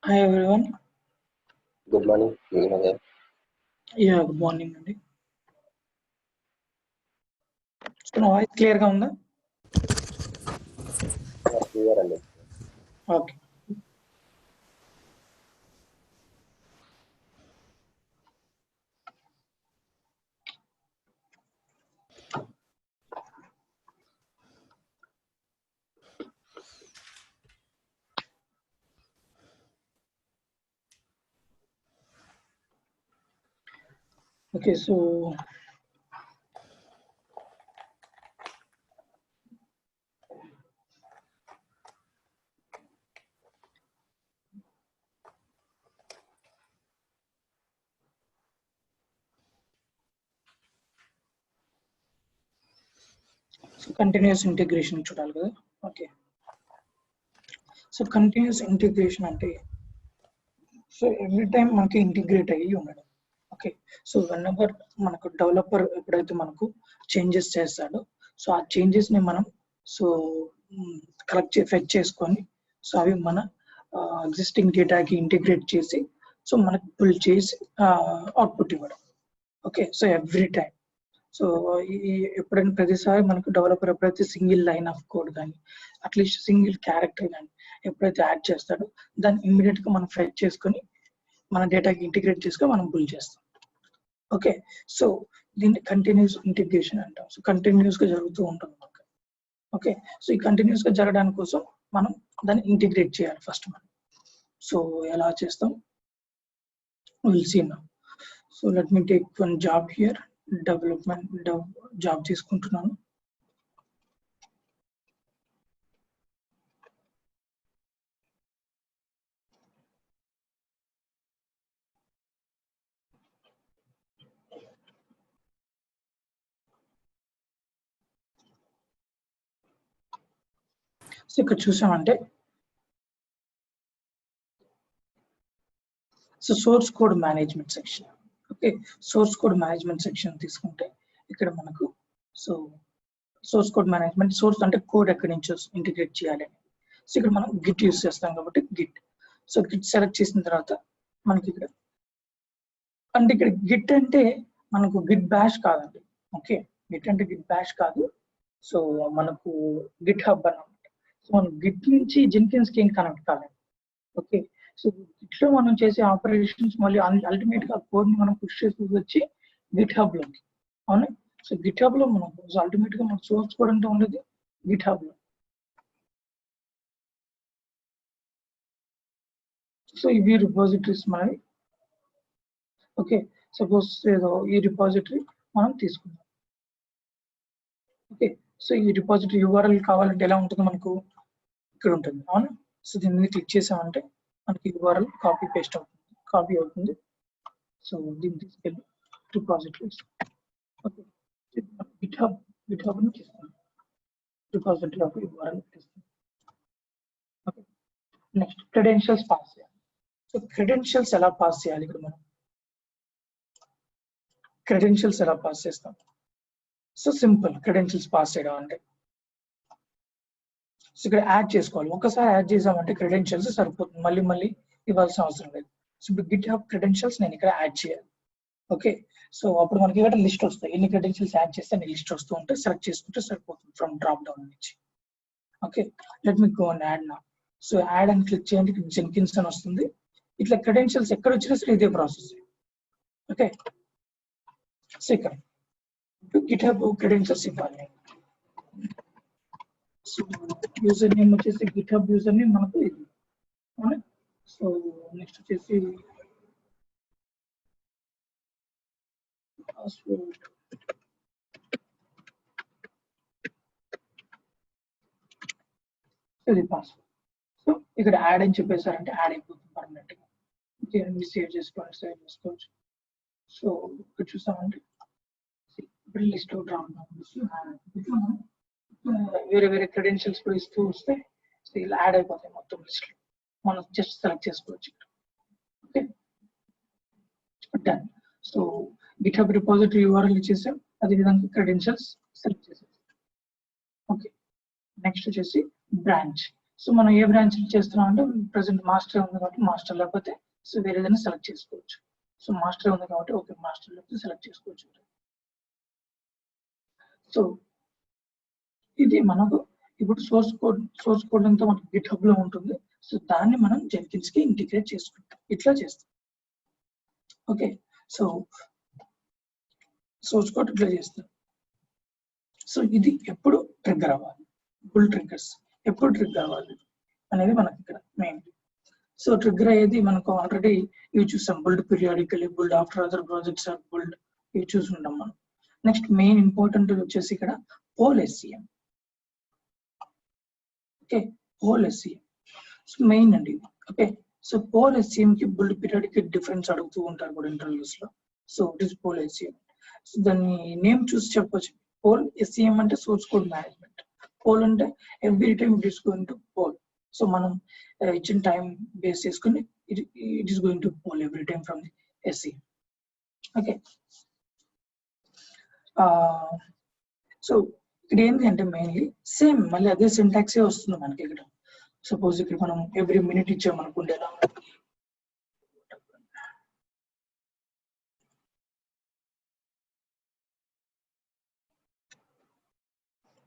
Hi everyone. Good morning. Yeah, good morning అండి. So నా voice clear గా ఉందా? Clear అండి. Okay. Okay, so continuous integration చూడాలి కదా. ఓకే, సో కంటిన్యూస్ ఇంటిగ్రేషన్ అంటే సో ఎవ్రీ టైం మనకి ఇంటిగ్రేట్ అయ్యి ఉండడం. ఓకే, సో వెన్ఎవర్ మనకు డెవలపర్ ఎప్పుడైతే మనకు చేంజెస్ చేస్తాడో సో ఆ చేంజెస్ ని మనం సో ఫెచ్ చేసుకొని సో అవి మన ఎగ్జిస్టింగ్ డేటాకి ఇంటిగ్రేట్ చేసి సో మనకు పుల్ చేసి అవుట్పుట్ ఇవ్వడం. Okay, so every time so ఈ ఎప్పుడైనా ప్రతిసారి మనకు డెవలపర్ ఎప్పుడైతే సింగిల్ లైన్ ఆఫ్ కోడ్ కానీ అట్లీస్ట్ సింగిల్ క్యారెక్టర్ కానీ ఎప్పుడైతే యాడ్ చేస్తాడో దాన్ని ఇమ్మీడియట్ గా మనం ఫెచ్ చేసుకొని మన డేటాకి ఇంటిగ్రేట్ చేసుకొని మనం పుల్ చేస్తాం. ఓకే, సో దీన్ని కంటిన్యూస్ ఇంటిగ్రేషన్ అంటాం. సో కంటిన్యూస్ గా జరుగుతూ ఉంటుంది మనకు. ఓకే, సో ఈ కంటిన్యూస్ గా జరగడానికి కోసం మనం దాన్ని ఇంటిగ్రేట్ చేయాలి ఫస్ట్ మనం. సో ఎలా చేస్తాం will see now. So let me take one job here, development job తీసుకుంటున్నాను. సో ఇక్కడ చూసామంటే so source code management section. Okay, source code management section తీసుకుంటే ఇక్కడ మనకు so source code management, source అంటే కోడ్ ఎక్కడి నుంచి ఇంటిగ్రేట్ చేయాలి. సో ఇక్కడ మనం గిట్ యూస్ చేస్తాం కాబట్టి గిట్. సో గిట్ సెలెక్ట్ చేసిన తర్వాత మనకి ఇక్కడ అంటే ఇక్కడ గిట్ అంటే మనకు గిట్ బ్యాష్ కాదండి. ఓకే, గిట్ అంటే గిట్ బ్యాష్ కాదు. సో మనకు గిట్ హబ్ అన్నమాట. సో మనం గిట్ నుంచి జెన్కిన్స్ కి ఏం కనెక్ట్ కాలేదు. ఓకే, సో గిట్ లో మనం చేసే ఆపరేషన్స్ మళ్ళీ అల్టిమేట్ గా కోడ్ ని మనం పుష్ చేసి వచ్చి గిట్ హబ్ లోకి. అవునా, సో గిట్ హబ్ లో మనం అల్టిమేట్ గా మన సోర్స్ కోడ్ అంటే ఉండేది గిట్ హబ్ లో. సో ఇవి రిపోజిటరీస్ మనవి. ఓకే, సపోజ్ ఏదో ఈ రిపోజిటరీ మనం తీసుకుందాం. ఓకే, సో ఈ రిపోజిటరీ యూఆర్ఎల్ కావాలంటే ఎలా ఉంటుంది మనకు ఇక్కడ ఉంటుంది. అవునా, సో దీని మీద క్లిక్ చేసామంటే మనకి యూఆర్ఎల్ కాపీ పేస్ట్ అవుతుంది, కాపీ అవుతుంది. సో దీన్ని తీసుకెళ్ళి రిపోజిటరీస్. ఓకే, గిట్ హబ్ ని తీసుకుందాం, రిపోజిటరీ ఆఫ్ యూఆర్ఎల్ తీసుకుందాం. ఓకే, నెక్స్ట్ క్రెడెన్షియల్స్ పాస్ చేయాలి. సో క్రెడెన్షియల్స్ ఎలా పాస్ చేయాలి? ఇక్కడ మనం క్రెడెన్షియల్స్ ఎలా పాస్ చేస్తాం? సో సింపుల్, క్రెడెన్షియల్స్ పాస్ చేయడం అంటే సో ఇక్కడ యాడ్ చేసుకోవాలి. ఒకసారి యాడ్ చేసామంటే క్రెడెన్షియల్స్ సరిపోతుంది, మళ్ళీ మళ్ళీ ఇవ్వాల్సిన అవసరం లేదు. సో ఇప్పుడు గిట్ హబ్ క్రెడెన్షియల్స్ నేను ఇక్కడ యాడ్ చేయాలి. ఓకే, సో అప్పుడు మనకి ఇక్కడ లిస్ట్ వస్తాయి, ఎన్ని క్రెడెన్షియల్స్ యాడ్ చేస్తే లిస్ట్ వస్తూ ఉంటే సెలెక్ట్ చేసుకుంటే సరిపోతుంది ఫ్రమ్ డ్రాప్ డౌన్ నుంచి. Okay, let me go and add నా. సో యాడ్ అని క్లిక్ చేయండి, జెన్కిన్స్ అని వస్తుంది. ఇట్లా క్రెడెన్షియల్స్ ఎక్కడ వచ్చినా సరే ఇదే ప్రాసెస్. ఓకే, సో ఇక్కడ గిట్ హబ్ క్రెడెన్షియల్స్ ఇవ్వాలి. సో యూజర్ నేమ్ వచ్చేసి గిట్ హబ్ యూజర్ నేమ్ మనకు ఇది. సో నెక్స్ట్ వచ్చేసి పాస్వర్డ్. ఇది పాస్వర్డ్. సో ఇక్కడ యాడ్ అని చెప్పేసారంటే యాడ్ అయిపోతుంది పర్మనెంట్ గా. దీన్ని సేవ్ చేసుకోవచ్చు. సో ఇక్కడ చూసామంటే ఇప్పుడు లిస్ట్ లో డ్రాప్ డౌన్ వేరే వేరే క్రెడెన్షియల్స్ కూడా ఇస్తూ వస్తే ఇలా యాడ్ అయిపోతాయి మొత్తం లిస్ట్ లో. మనం జస్ట్ సెలెక్ట్ చేసుకోవచ్చు. Okay, done. So Git hub repository URL ఇచ్చేసాం, అదేవిధంగా క్రెడెన్షియల్స్ సెలెక్ట్ చేసేసాం. ఓకే, నెక్స్ట్ వచ్చేసి బ్రాంచ్. సో మనం ఏ బ్రాంచ్ చేస్తున్నాం అంటే ప్రెసెంట్ మాస్టర్ ఉంది కాబట్టి మాస్టర్, లేకపోతే సో వేరే ఏదైనా సెలెక్ట్ చేసుకోవచ్చు. సో మాస్టర్ ఉంది కాబట్టి ఓకే మాస్టర్ లేకపోతే సెలెక్ట్ చేసుకోవచ్చు. సో ఇది మనకు ఇప్పుడు సోర్స్ కోడ్ అంతా మనకి గిట్హబ్ లో ఉంటుంది. సో దాన్ని మనం జెన్కిన్స్ కి ఇంటిగ్రేట్ చేసుకుంటాం, ఇట్లా చేస్తాం. ఓకే, సో సోర్స్ కోడ్ ఇట్లా చేస్తాం. సో ఇది ఎప్పుడు ట్రిగ్గర్ అవ్వాలి, బుల్ ట్రిగ్గర్స్ ఎప్పుడు ట్రిగ్గర్ అవ్వాలి అనేది మనకి ఇక్కడ మెయిన్. సో ట్రిగ్గర్ అయ్యేది మనకు ఆల్రెడీ ఇవి చూసాం, build periodically, build after other projects are build, ఇవి చూసుకుంటాం మనం. నెక్స్ట్ మెయిన్ ఇంపార్టెంట్ వచ్చేసి ఇక్కడ poll SCM. Okay, poll SCM main అండి. ఓకే, సో పోల్ ఎస్సిఎం కి బుల్డ్ పీరియాడిక్ డిఫరెన్స్ అడుగుతూ ఉంటారు కూడా ఇంటర్వ్యూస్ లో. So it is poll SCM. So దాన్ని నేమ్ చూసి చెప్పొచ్చు. పోల్ ఎస్సిఎం అంటే సోర్స్ కోడ్ మేనేజ్మెంట్, పోల్ అంటే every time it is going to poll. So మనం ఇచ్చిన టైం బేస్ చేసుకుని it is going to poll every time from the SCM. Okay, so ఇక్కడ ఏంటి అంటే మెయిన్లీ సేమ్ మళ్ళీ అదే సింటాక్సే వస్తుంది మనకి ఇక్కడ. సపోజ్ ఇక్కడ మనం ఎవ్రీ మినిట్ ఇచ్చామనుకుంటే,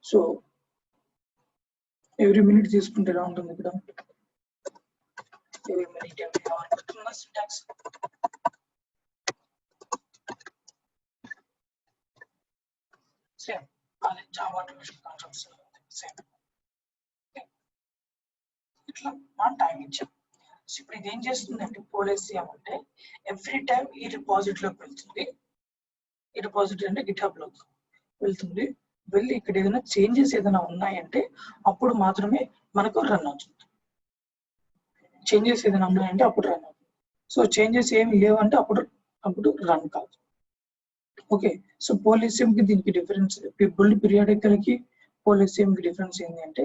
సో ఎవ్రీ మినిట్ తీసుకుంటే ఎలా ఉంటుంది ఇక్కడ, ఎవ్రీ మినిట్ సింటాక్స్ సేమ్, అదే జావా ఆటోమేషన్ కాన్సెప్ట్స్ సేమ్. ఇట్లా మనం టైం ఇచ్చాం. సో ఇప్పుడు ఇది ఏం చేస్తుందంటే పోల్ ఎస్సిఎం అంటే ఎవ్రీ టైం ఈ రిపాజిటరీలోకి వెళ్తుంది. ఈ రిపాజిటరీ అంటే గిట్హబ్ లోకి వెళ్తుంది, వెళ్ళి ఇక్కడ ఏదైనా చేంజెస్ ఏదైనా ఉన్నాయంటే అప్పుడు మాత్రమే మనకు రన్ అవుతుంది. చేంజెస్ ఏదైనా ఉన్నాయంటే అప్పుడు రన్ అవుతుంది. సో చేంజెస్ ఏమి లేవంటే అప్పుడు రన్ కాదు. ఓకే, సో పోల్ ఎస్సిఎం కి దీనికి డిఫరెన్స్, బుల్డ్ పీరియాడికల్ కి పోల్ ఎస్సిఎం కి డిఫరెన్స్ ఏంటి అంటే,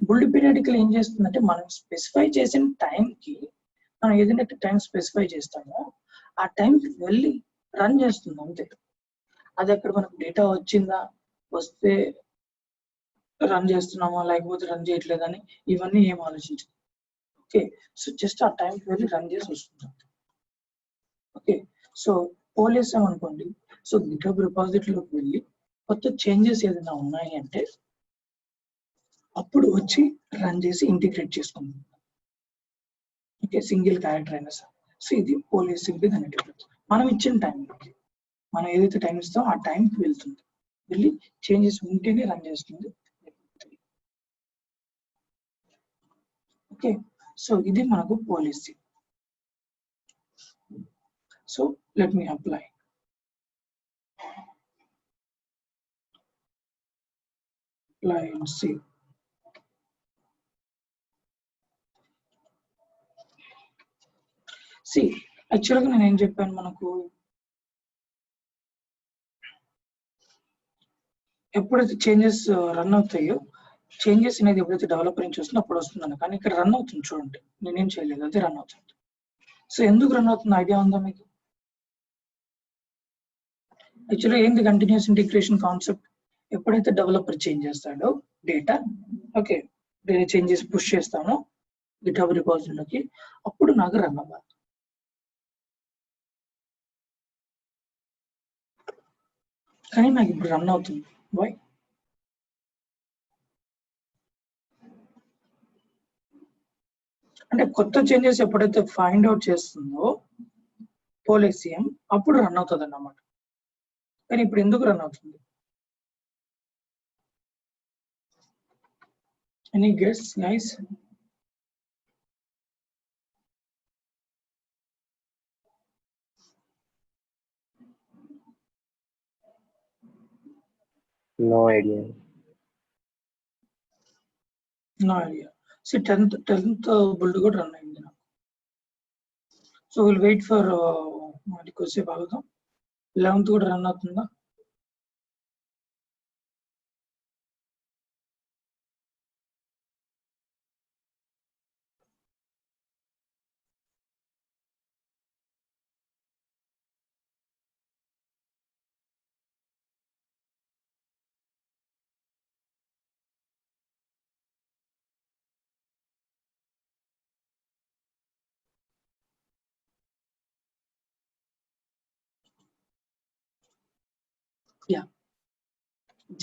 బుల్డ్ పీరియాడికల్ ఏం చేస్తుందంటే మనం స్పెసిఫై చేసిన టైంకి, మనం ఏదైనా టైం స్పెసిఫై చేస్తామో ఆ టైంకి వెళ్ళి రన్ చేస్తుంది అంతే. అది అక్కడ మనకు డేటా వచ్చిందా, వస్తే రన్ చేస్తున్నామా లేకపోతే రన్ చేయట్లేదని ఇవన్నీ ఏం ఆలోచించదు. ఓకే, సో జస్ట్ ఆ టైంకి వెళ్ళి రన్ చేసి వస్తుంది. ఓకే, సో పోల్ ఎస్సిఎం అనుకోండి, సో గిట్హబ్ రిపాజిటరీలోకి వెళ్ళి కొత్త చేంజెస్ ఏదైనా ఉన్నాయి అంటే అప్పుడు వచ్చి రన్ చేసి ఇంటిగ్రేట్ చేసుకుంటుంది. ఓకే, సింగిల్ క్యారెక్టర్ అయినా సార్. సో ఇది పోల్ ఎస్సిఎం కి దాని డిఫరెన్స్. మనం ఇచ్చిన టైంకి, మనం ఏదైతే టైం ఇస్తామో ఆ టైంకి వెళ్తుంది, వెళ్ళి చేంజెస్ ఉంటేనే రన్ చేస్తుంది. ఓకే, సో ఇది మనకు poll SCM. So let me apply. Apply and see. See, యాక్చువల్గా నేను ఏం చెప్పాను, మనకు ఎప్పుడైతే చేంజెస్ రన్ అవుతాయో, చేంజెస్ అనేది ఎప్పుడైతే డెవలపర్ నుంచి వస్తుందో అప్పుడు వస్తుందని, కానీ ఇక్కడ రన్ అవుతుంది చూడండి, నేనేం చేయలేదు, అదే రన్ అవుతుంది. సో ఎందుకు రన్ అవుతుంది ఐడియా ఉందా మీకు? యాక్చువల్గా ఏంది కంటిన్యూస్ ఇంటిగ్రేషన్ కాన్సెప్ట్, ఎప్పుడైతే డెవలపర్ చేంజ్ చేస్తాడో డేటా, ఓకే చేంజెస్ పుష్ చేస్తానో గిట్హబ్ రిపాజిటరీలోకి, అప్పుడు నాకు రన్ అవ్వాలి. కానీ నాకు ఇప్పుడు రన్ అవుతుంది. వై? అంటే కొత్త చేంజెస్ ఎప్పుడైతే ఫైండ్ అవుట్ చేస్తుందో పోల్ ఎస్సిఎం అప్పుడు రన్ అవుతుంది అన్నమాట. కానీ ఇప్పుడు ఎందుకు రన్ అవుతుంది? Any guess guys? No idea. No idea. See, 10th build కూడా రన్ అయింది నాకు. సో విల్ వెయిట్ ఫర్ మరి కొద్దిసేపు ఆగుదాం. 11th కూడా రన్ అవుతుందా? యా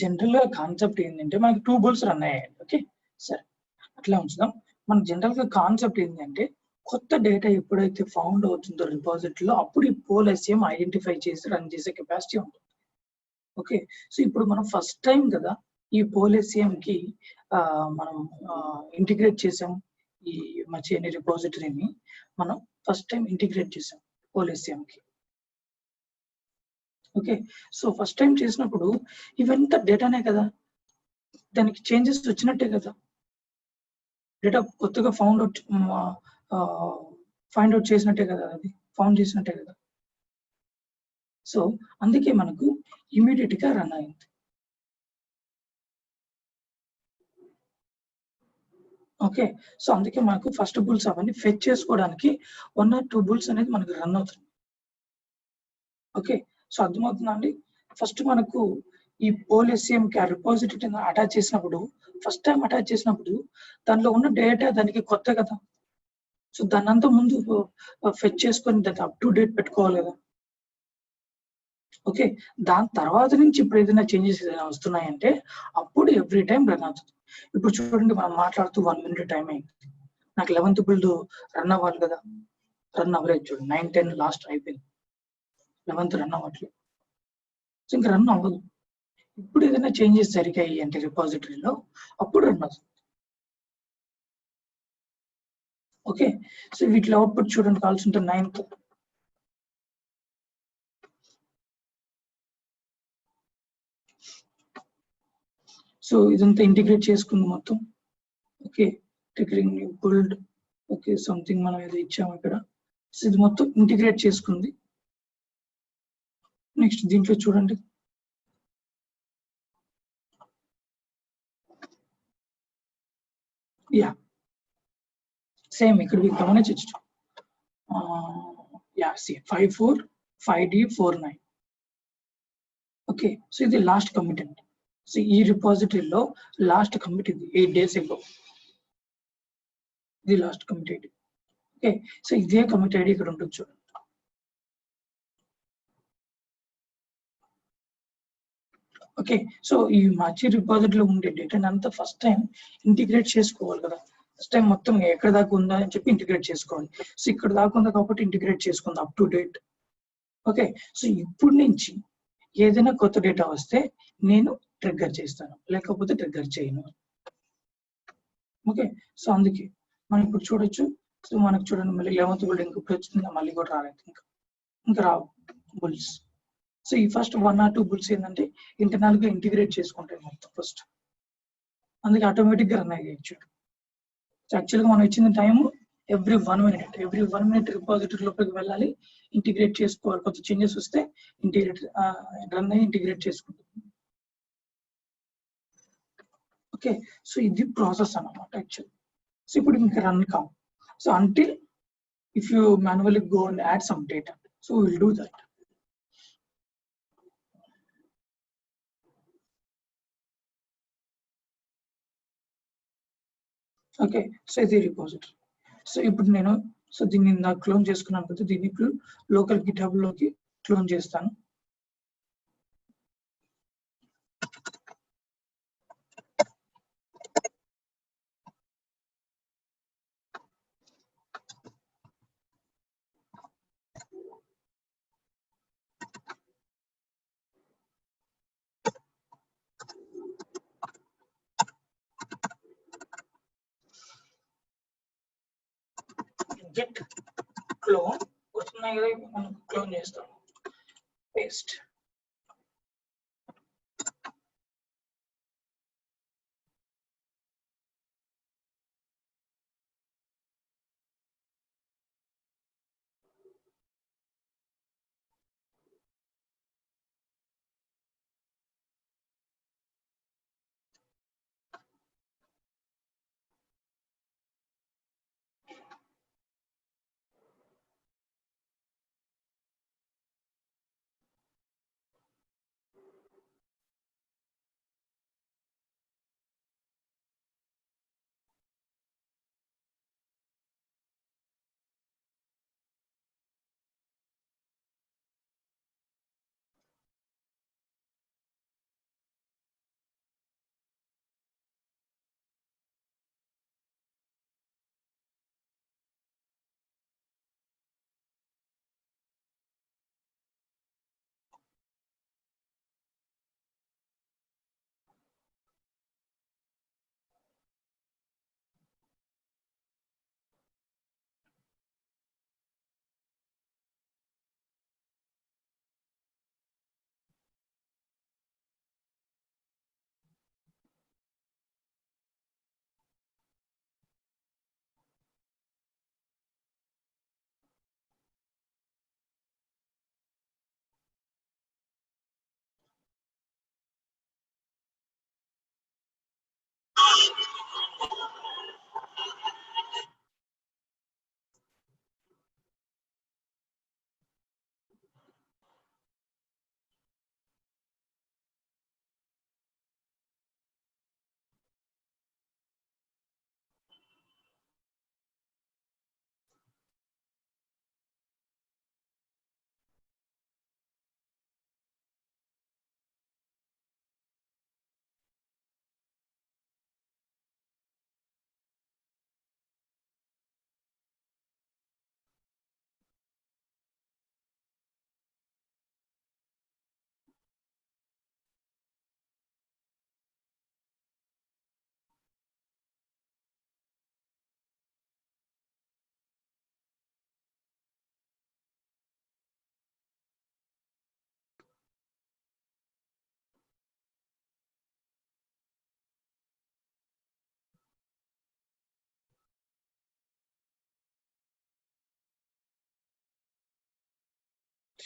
జనరల్ గా కాన్సెప్ట్ ఏంటంటే మనకి 2 బుల్స్ రన్ అయ్యాయి. ఓకే సరే అట్లా ఉంచుదాం. మన జనరల్ గా కాన్సెప్ట్ ఏంటంటే కొత్త డేటా ఎప్పుడైతే ఫౌండ్ అవుతుందో రిపాజిటరీలో అప్పుడు ఈ పోల్ ఎస్ఎం ఐడెంటిఫై చేసి రన్ చేసే కెపాసిటీ ఉంటుంది. ఓకే సో ఇప్పుడు మనం ఫస్ట్ టైం కదా ఈ పోల్ ఎస్ఎం కి మనం ఇంటిగ్రేట్ చేసాం. ఈ మచేని రిపాజిటరీని మనం ఫస్ట్ టైం ఇంటిగ్రేట్ చేసాం పోల్ ఎస్ఎం కి. ఓకే సో ఫస్ట్ టైం చేసినప్పుడు ఇవంతా డేటానే కదా, దానికి చేంజెస్ వచ్చినట్టే కదా, డేటా కొత్తగా ఫైండ్ అవుట్ చేసినట్టే కదా, అది ఫౌండ్ చేసినట్టే కదా. సో అందుకే మనకు ఇమీడియట్ గా రన్ అయింది. ఓకే సో అందుకే మనకు ఫస్ట్ బుల్స్ అవన్నీ ఫెచ్ చేసుకోవడానికి 1 or 2 బుల్స్ అనేది మనకు రన్ అవుతుంది. ఓకే సో అర్థమవుతుందా అండి? ఫస్ట్ మనకు ఈ పోల్ ఎస్ఎం కి రిపాజిటరీ అటాచ్ చేసినప్పుడు ఫస్ట్ టైం అటాచ్ చేసినప్పుడు దానిలో ఉన్న డేటా దానికి కొత్త కదా, సో దాన్ని అంతా ముందు ఫెచ్ చేసుకొని దాన్ని అప్ టు డేట్ పెట్టుకోవాలి కదా. ఓకే దాని తర్వాత నుంచి ఇప్పుడు ఏదైనా చేంజెస్ ఏదైనా వస్తున్నాయంటే అప్పుడు ఎవ్రీ టైం రన్ అవుతుంది. ఇప్పుడు చూడండి మనం మాట్లాడుతూ 1 minute టైం అయింది, నాకు 11th బిల్డ్ రన్ అవ్వాలి కదా, రన్ అవ్వలేదు. చూడండి 9, 10 లాస్ట్ అయిపోయింది, 11th రన్ అవ్వట్లేదు. సో ఇంకా రన్ అవ్వదు. ఇప్పుడు ఏదైనా చేంజెస్ జరిగాయి అంటే రిపాజిటరీలో అప్పుడు రన్ అవుతుంది. ఓకే సో వీటిలో అవుట్పుట్ చూడండి కావాల్సి ఉంటుంది 9th. సో ఇదంతా ఇంటిగ్రేట్ చేసుకుంది మొత్తం. Okay triggering build okay something మనం ఏదో ఇచ్చాము ఇక్కడ. సో ఇది మొత్తం ఇంటిగ్రేట్ చేసుకుంది. నెక్స్ట్ దీంట్లో చూడండి యా సేమ్ ఇక్కడ మీకు గమనించవచ్చు. యా సి 54 5D49. ఓకే సో ఇది లాస్ట్ కమిట్ అండి. సో ఈ రిపాజిటరీలో లాస్ట్ కమిట్ ఇది 8 days ago. ఇది last commit ID. Okay so ఇదే కమిట్ ఐడి ఇక్కడ ఉంటుంది చూడండి. ఓకే సో ఈ మచి రిపాజిటరీలో ఉండే డేటాని అంతా ఫస్ట్ టైం ఇంటిగ్రేట్ చేసుకోవాలి కదా. ఫస్ట్ టైం మొత్తం ఎక్కడ దాకా ఉందా అని చెప్పి ఇంటిగ్రేట్ చేసుకోవాలి. సో ఇక్కడ దాకా ఉంది కాబట్టి ఇంటిగ్రేట్ చేసుకుంది up to date. Okay so ఇప్పుడు నుంచి ఏదైనా కొత్త డేటా వస్తే నేను ట్రిగ్గర్ చేస్తాను, లేకపోతే ట్రిగ్గర్ చేయను. ఓకే సో అందుకే మనం ఇప్పుడు చూడొచ్చు. సో మనకు చూడండి మళ్ళీ 11th బిల్డింగ్ ఇప్పుడు వచ్చింది, మళ్ళీ కూడా రాలేదు, ఇంకా రావు బుల్స్. సో ఈ ఫస్ట్ 1 or 2 బుల్స్ ఏంటంటే ఇంటర్నల్ గా ఇంటిగ్రేట్ చేసుకుంటాయి మొత్తం ఫస్ట్, అందుకే ఆటోమేటిక్ గా రన్ అయ్యచ్చు. సో యాక్చువల్గా మనం ఇచ్చిన టైం ఎవ్రీ 1 minute రిపాజిటరీ లోపలికి వెళ్ళాలి, ఇంటిగ్రేట్ చేసుకోవాలి. కొత్త చేంజెస్ వస్తే ఇంటిగ్రేట్ రన్ అయ్యి ఇంటిగ్రేట్ చేసుకుంటుంది. ఓకే సో ఇది ప్రాసెస్ అన్నమాట యాక్చువల్. సో ఇప్పుడు ఇంకా రన్ కావు. So until if you manually go and add some data, so will do that. Okay so ఇది రిపాజిటరీ. సో ఇప్పుడు నేను సో దీన్ని నాకు క్లోన్ చేసుకున్నాను కదా, దీన్ని ఇప్పుడు లోకల్ గిట్హబ్ లోకి క్లోన్ చేస్తాను. గెట్ క్లోన్ వస్తున్నాయి కదా, మనం క్లోన్ చేస్తాం, పేస్ట్.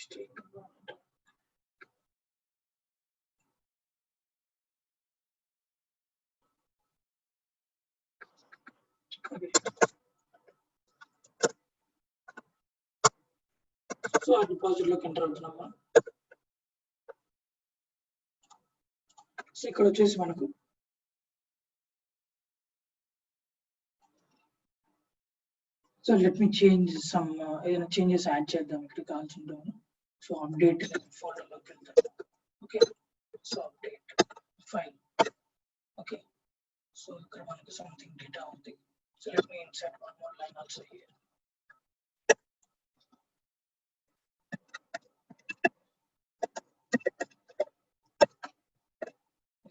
సో ఆ డిపాజిట్ లోకి ఎంటర్ అవుతున్నామా. సో ఇక్కడ వచ్చేసి మనకు సో లెట్ మీ చేంజ్ సమ్ ఏదైనా చేంజెస్ యాడ్ చేద్దాం. ఇక్కడ కావాల్సి ఉంటాము. సో అప్డేట్ ఫోల్డర్ లోకి వెళ్తాం. Okay, so update file. Okay, so ఇక్కడ మనకు సంథింగ్ డేటా ఉంది. So let me insert one more line also here.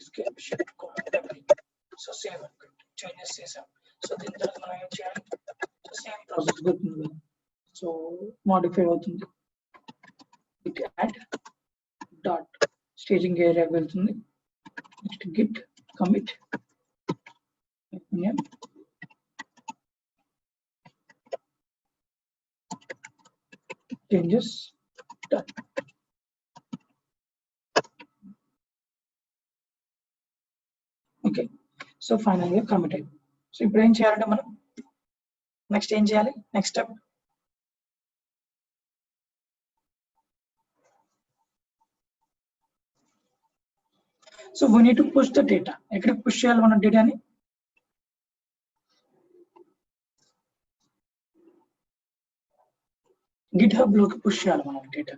escape shift command w. So save changes చేసాం. సో దీని తర్వాత మనం ఏం చేయాలి. సో సేమ్ ప్రాసెస్ అవుతుంది. సో మోడిఫై అవుతుంది. git add dot staging area వెళ్తుంది. Next git commit name changes done. Okay, so final గా కమిట్ అయ్యింది. సో ఇప్పుడు ఏం చేయాలంటే మనం నెక్స్ట్ ఏం చేయాలి. Next step so we need to push the data. ఎక్కడికి పుష్ చేయాలి మన డేటాని. గిట్ హబ్ లోకి పుష్ చేయాలి మనం data.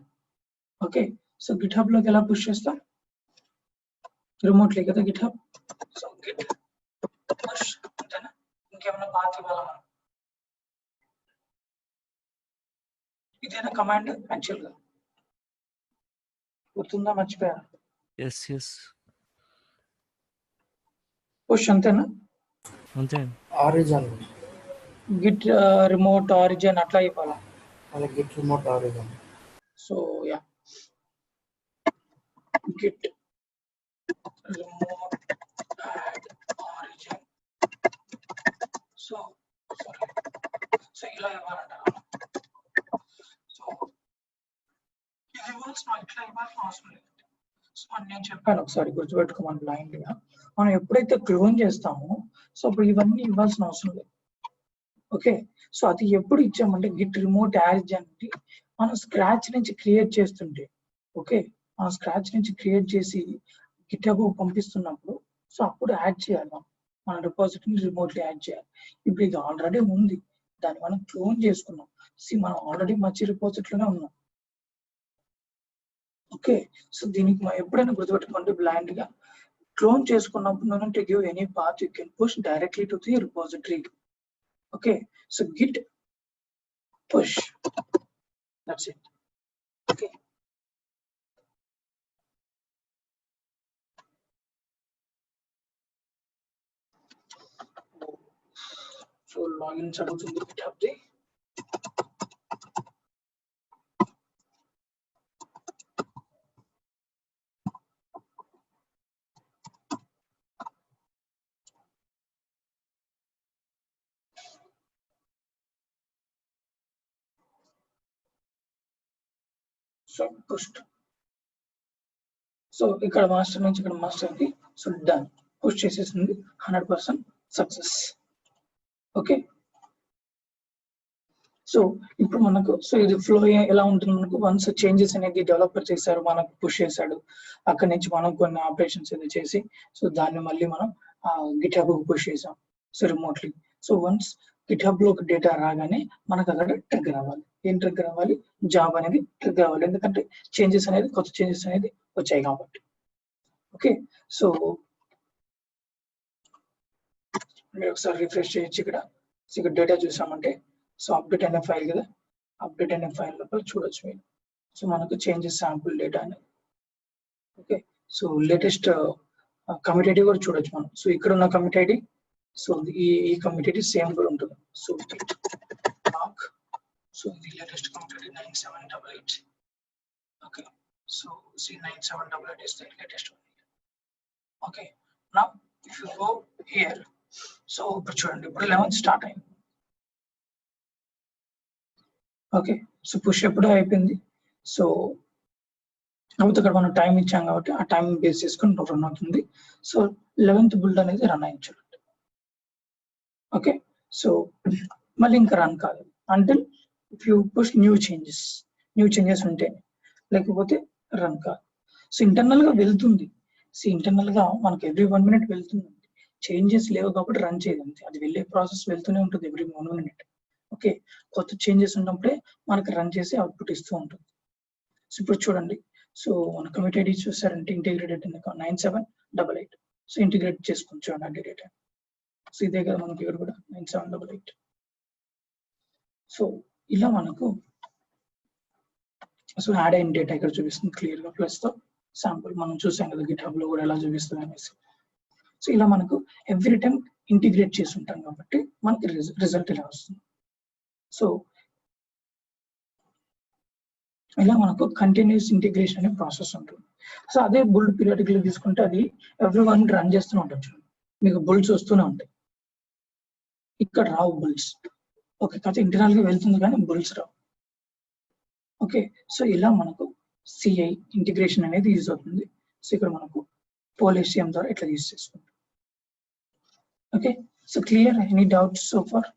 Okay, so GitHub లోకి ఎలా పుష్ చేస్తాం. రిమోట్లీ కదా Git hub. So Git push అంతేనా, ఇంకేమైనా పాత్ ఇవ్వాలా మనం. ఇదేనా కమాండ్ యాక్చువల్ గా గుర్తుందా, మర్చిపోయారా. పుష్ అంతేనా. అంతే. ఆరిజిన్ గిట్ రిమోట్ ఆరిజిన్ అట్లా ఇవ్వాలా. అలా Git remote origin. So yeah Git remote add origin. So sorry, so ఇలా ఇవ్వాలంటారా. సో ఇది ఇవ్వాల్సిన ఇట్లా ఇవ్వాల్సిన అవసరం లేదు. సో నేను చెప్పాను ఒకసారి గుర్తుపెట్టుకోమని బ్లైండ్ గా. మనం ఎప్పుడైతే క్లోన్ చేస్తామో సో అప్పుడు ఇవన్నీ ఇవ్వాల్సిన అవసరం లేదు. ఓకే, సో అది ఎప్పుడు ఇచ్చామంటే గిట్ రిమోట్ యాడ్ అంటే మనం స్క్రాచ్ నుంచి క్రియేట్ చేస్తుంటే. ఓకే, మనం స్క్రాచ్ నుంచి క్రియేట్ చేసి గిట్ హబ్ పంపిస్తున్నప్పుడు సో అప్పుడు యాడ్ చేయాలి. మనం మన రిపాజిటరీని రిమోట్లీ యాడ్ చేయాలి. ఇప్పుడు ఇది ఆల్రెడీ ఉంది, దాన్ని మనం క్లోన్ చేసుకున్నాం. మనం ఆల్రెడీ మంచి రిపాజిటరీలోనే ఉన్నాం. ఓకే, సో దీనికి మనం ఎప్పుడైనా గుర్తుపెట్టుకోండి బ్లైండ్ గా క్లోన్ చేసుకున్నప్పుడు to give any path you can push directly to the repository. Okay, so git push, that's it. Okay, so login చదువుతుంది GitHub the. So push. So ఇక్కడ మాస్టర్ నుంచి ఇక్కడ మాస్టర్ కి సో డన్ పుష్ చేసేసింది. 100% success. Okay, so ఇప్పుడు మనకు so ఇది flow ఎలా ఉంటుంది. మనకు వన్స్ చేంజెస్ అనేది డెవలపర్ చేశారు, మనకు పుష్ చేశాడు. అక్కడ నుంచి మనం కొన్ని ఆపరేషన్స్ ఏదో చేసి సో దాన్ని మళ్ళీ మనం గిట్ హబ్ పుష్ చేసాం so remotely. So once Git hub లోకి డేటా రాగానే మనకు అక్కడ ట్రిగ్గర్ అవ్వాలి. ఏం ట్రిగ్గర్ అవ్వాలి, జాబ్ అనేది ట్రిగ్గర్ అవ్వాలి. ఎందుకంటే చేంజెస్ అనేది కొత్త చేంజెస్ అనేది వచ్చాయి కాబట్టి. ఓకే, సో మీరు ఒకసారి రిఫ్రెష్ చేయొచ్చు. ఇక్కడ డేటా చూసామంటే సో అప్డేట్ అనే ఫైల్ కదా, అప్డేట్ అనే ఫైల్ లోపల చూడొచ్చు మీరు. సో మనకు చేంజెస్ శాంపుల్ డేటా అని. Okay, so latest commit ID కూడా చూడొచ్చు మనం. సో ఇక్కడ ఉన్న కమిట్ ఐడి సో ఈ కమిట్ ఐడి సేమ్ కూడా ఉంటుంది. సో మార్క్ సో ఇది latest commit ID 9788. Okay, so C9788 is the latest one. Okay, now if you go here so ఇప్పుడు చూడండి ఇప్పుడు 11 స్టార్ట్ అయింది. ఓకే, సో పుష్ ఎప్పుడు అయిపోయింది. సో కాబట్టి ఇక్కడ మనం టైం ఇచ్చాం కాబట్టి ఆ టైం బేస్ చేసుకుని రన్ అవుతుంది. సో 11th బిల్డ్ అనేది రన్ అయ్యి చూడండి. ఓకే, సో మళ్ళీ ఇంకా రన్ కాదు until if you push new changes ఉంటే, లేకపోతే రన్ కాదు. సో ఇంటర్నల్ గా వెళ్తుంది. సో ఇంటర్నల్ గా మనకి ఎవ్రీ 1 minute వెళ్తుంది. చేంజెస్ లేవు కాబట్టి రన్ చేయదు అంతే. అది వెళ్ళే ప్రాసెస్ వెళ్తూనే ఉంటుంది ఎవ్రీ 1 minute. ఓకే, కొత్త చేంజెస్ ఉన్నప్పుడే మనకి రన్ చేసి అవుట్పుట్ ఇస్తూ ఉంటుంది. సో ఇప్పుడు చూడండి, సో మన కమిట్ ఐడి చూసారంటే ఇంటిగ్రేటెడ్ 9788. సో ఇంటిగ్రేట్ చేసుకుని చూడండి ఆ డేటా. సో ఇదే కదా మనకి ఇక్కడ కూడా 9788. సో ఇలా మనకు సో యాడ్ అయిన డేటా ఇక్కడ చూపిస్తుంది క్లియర్ గా ప్లస్ తో శాంపుల్. మనం చూసాం కదా గిట్హబ్ లో కూడా ఎలా చూపిస్తుంది అనేసి. సో ఇలా మనకు ఎవ్రీ టైం ఇంటిగ్రేట్ చేసి ఉంటాం కాబట్టి మనకి రిజల్ట్ ఇలా వస్తుంది. సో ఇలా మనకు కంటిన్యూస్ ఇంటిగ్రేషన్ అనే ప్రాసెస్ ఉంటుంది. సో అదే బుల్డ్ పీరియాడికల్ తీసుకుంటే అది ఎవ్రీ 1 రన్ చేస్తూనే ఉండొచ్చు. మీకు బుల్డ్స్ వస్తూనే ఉంటాయి, ఇక్కడ రావు బుల్డ్స్. ఓకే, కాకపోతే ఇంటర్నల్ గా వెళ్తుంది కానీ బుల్డ్స్ రావు. ఓకే, సో ఇలా మనకు సిఐ ఇంటిగ్రేషన్ అనేది యూజ్ అవుతుంది. సో ఇక్కడ మనకు పోల్-HCM ద్వారా ఇట్లా యూజ్ చేసుకుంటాం. Okay, so clear? Any doubts so far?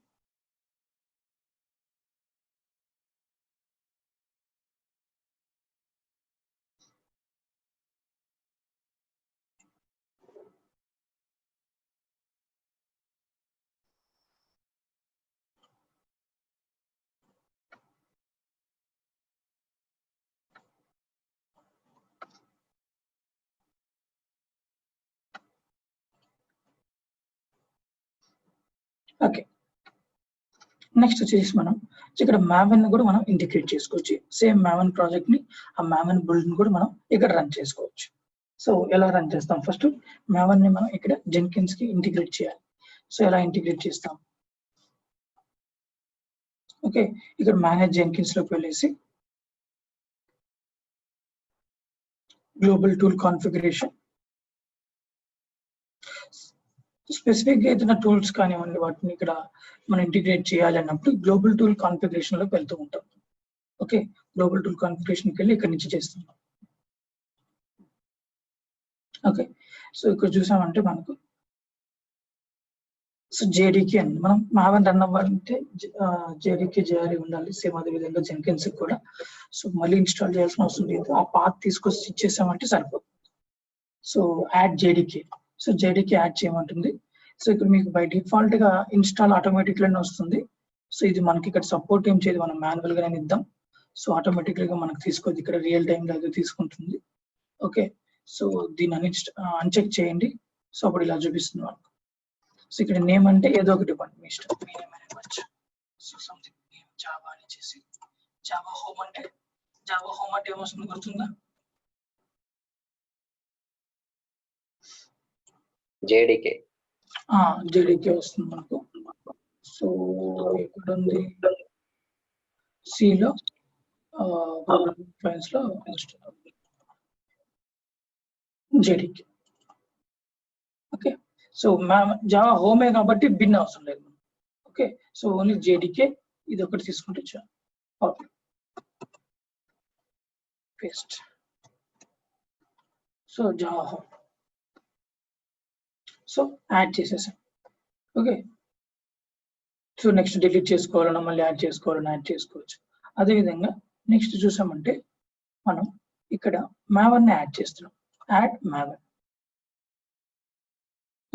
Okay, next వచ్చేసి మనం ఇక్కడ Maven కూడా మనం ఇంటిగ్రేట్ చేసుకోవచ్చు. సేమ్ Maven ప్రాజెక్ట్ ని ఆ Maven బిల్డ్ ని కూడా మనం ఇక్కడ రన్ చేసుకోవచ్చు. సో ఎలా రన్ చేస్తాం? ఫస్ట్ Maven ని మనం ఇక్కడ జెన్కిన్స్ కి ఇంటిగ్రేట్ చేయాలి. సో ఎలా ఇంటిగ్రేట్ చేస్తాం? ఓకే, ఇక్కడ మేనేజ్ జెన్కిన్స్ లోకి వెళ్ళేసి గ్లోబల్ టూల్ కాన్ఫిగరేషన్, స్పెసిఫిక్ గా ఏదైనా టూల్స్ కానివ్వండి వాటిని ఇక్కడ మనం ఇంటిగ్రేట్ చేయాలి అన్నప్పుడు గ్లోబల్ టూల్ కాన్ఫిగరేషన్ లోకి వెళ్తూ ఉంటాం. ఓకే, గ్లోబల్ టూల్ కాన్ఫిగరేషన్కి వెళ్ళి ఇక్కడ నుంచి చేస్తున్నాం. ఓకే, సో ఇక్కడ చూసామంటే మనకు సో జేడీకే అండి, మనం Maven రన్ అవ్వాలంటే జేడీకే చేయాలి ఉండాలి. సేమ్ అదే విధంగా జెన్కిన్స్ కూడా. సో మళ్ళీ ఇన్స్టాల్ చేయాల్సిన అవసరం లేదు, ఆ పాత్ తీసుకొచ్చి ఇచ్చేసామంటే సరిపోతుంది. So add JDK, so JDK add చేయమంటుంది. సో ఇక్కడ మీకు బై డిఫాల్ట్ గా ఇన్స్టాల్ ఆటోమేటిక్ లోనే వస్తుంది. సో ఇది మనకి ఇక్కడ సపోర్ట్ ఏం చేయదు, మనం మాన్యువల్ గానే ఇద్దాం. సో ఆటోమేటిక్ గా మనకు తీసుకోవద్దు, ఇక్కడ రియల్ టైం లాగా తీసుకుంటుంది. ఓకే, సో దీన్ని అన్చెక్ చేయండి. సో అప్పుడు ఇలా చూపిస్తుంది మనకు. సో ఇక్కడ నేమ్ అంటే ఏదో ఒకటి ఇవ్వండి, మీ ఇష్టం, మీ నేమ్ అని ఇవ్వచ్చు. సో సంథింగ్ నేమ్ జావా అని చేసి జావా హోమ్ అంటే ఏమొస్తుంది గుర్తుందా? జేడీకే వస్తుంది మనకు. సో ఇక్కడ ఉంది సిలో ఫైల్స్ లో జేడీకే. ఓకే, సో జావా హోమే కాబట్టి బిన్ అవసరం లేదు. ఓకే, సో ఓన్లీ జేడీకే ఇది ఒకటి తీసుకుంటే చాలు. Paste. So Java home, so add చేసేసాం. ఓకే, సో నెక్స్ట్ డిలీట్ చేసుకోవాలన్నా మళ్ళీ యాడ్ చేసుకోవచ్చు. అదేవిధంగా నెక్స్ట్ చూసామంటే మనం ఇక్కడ Maven యాడ్ చేస్తున్నాం, యాడ్ Maven.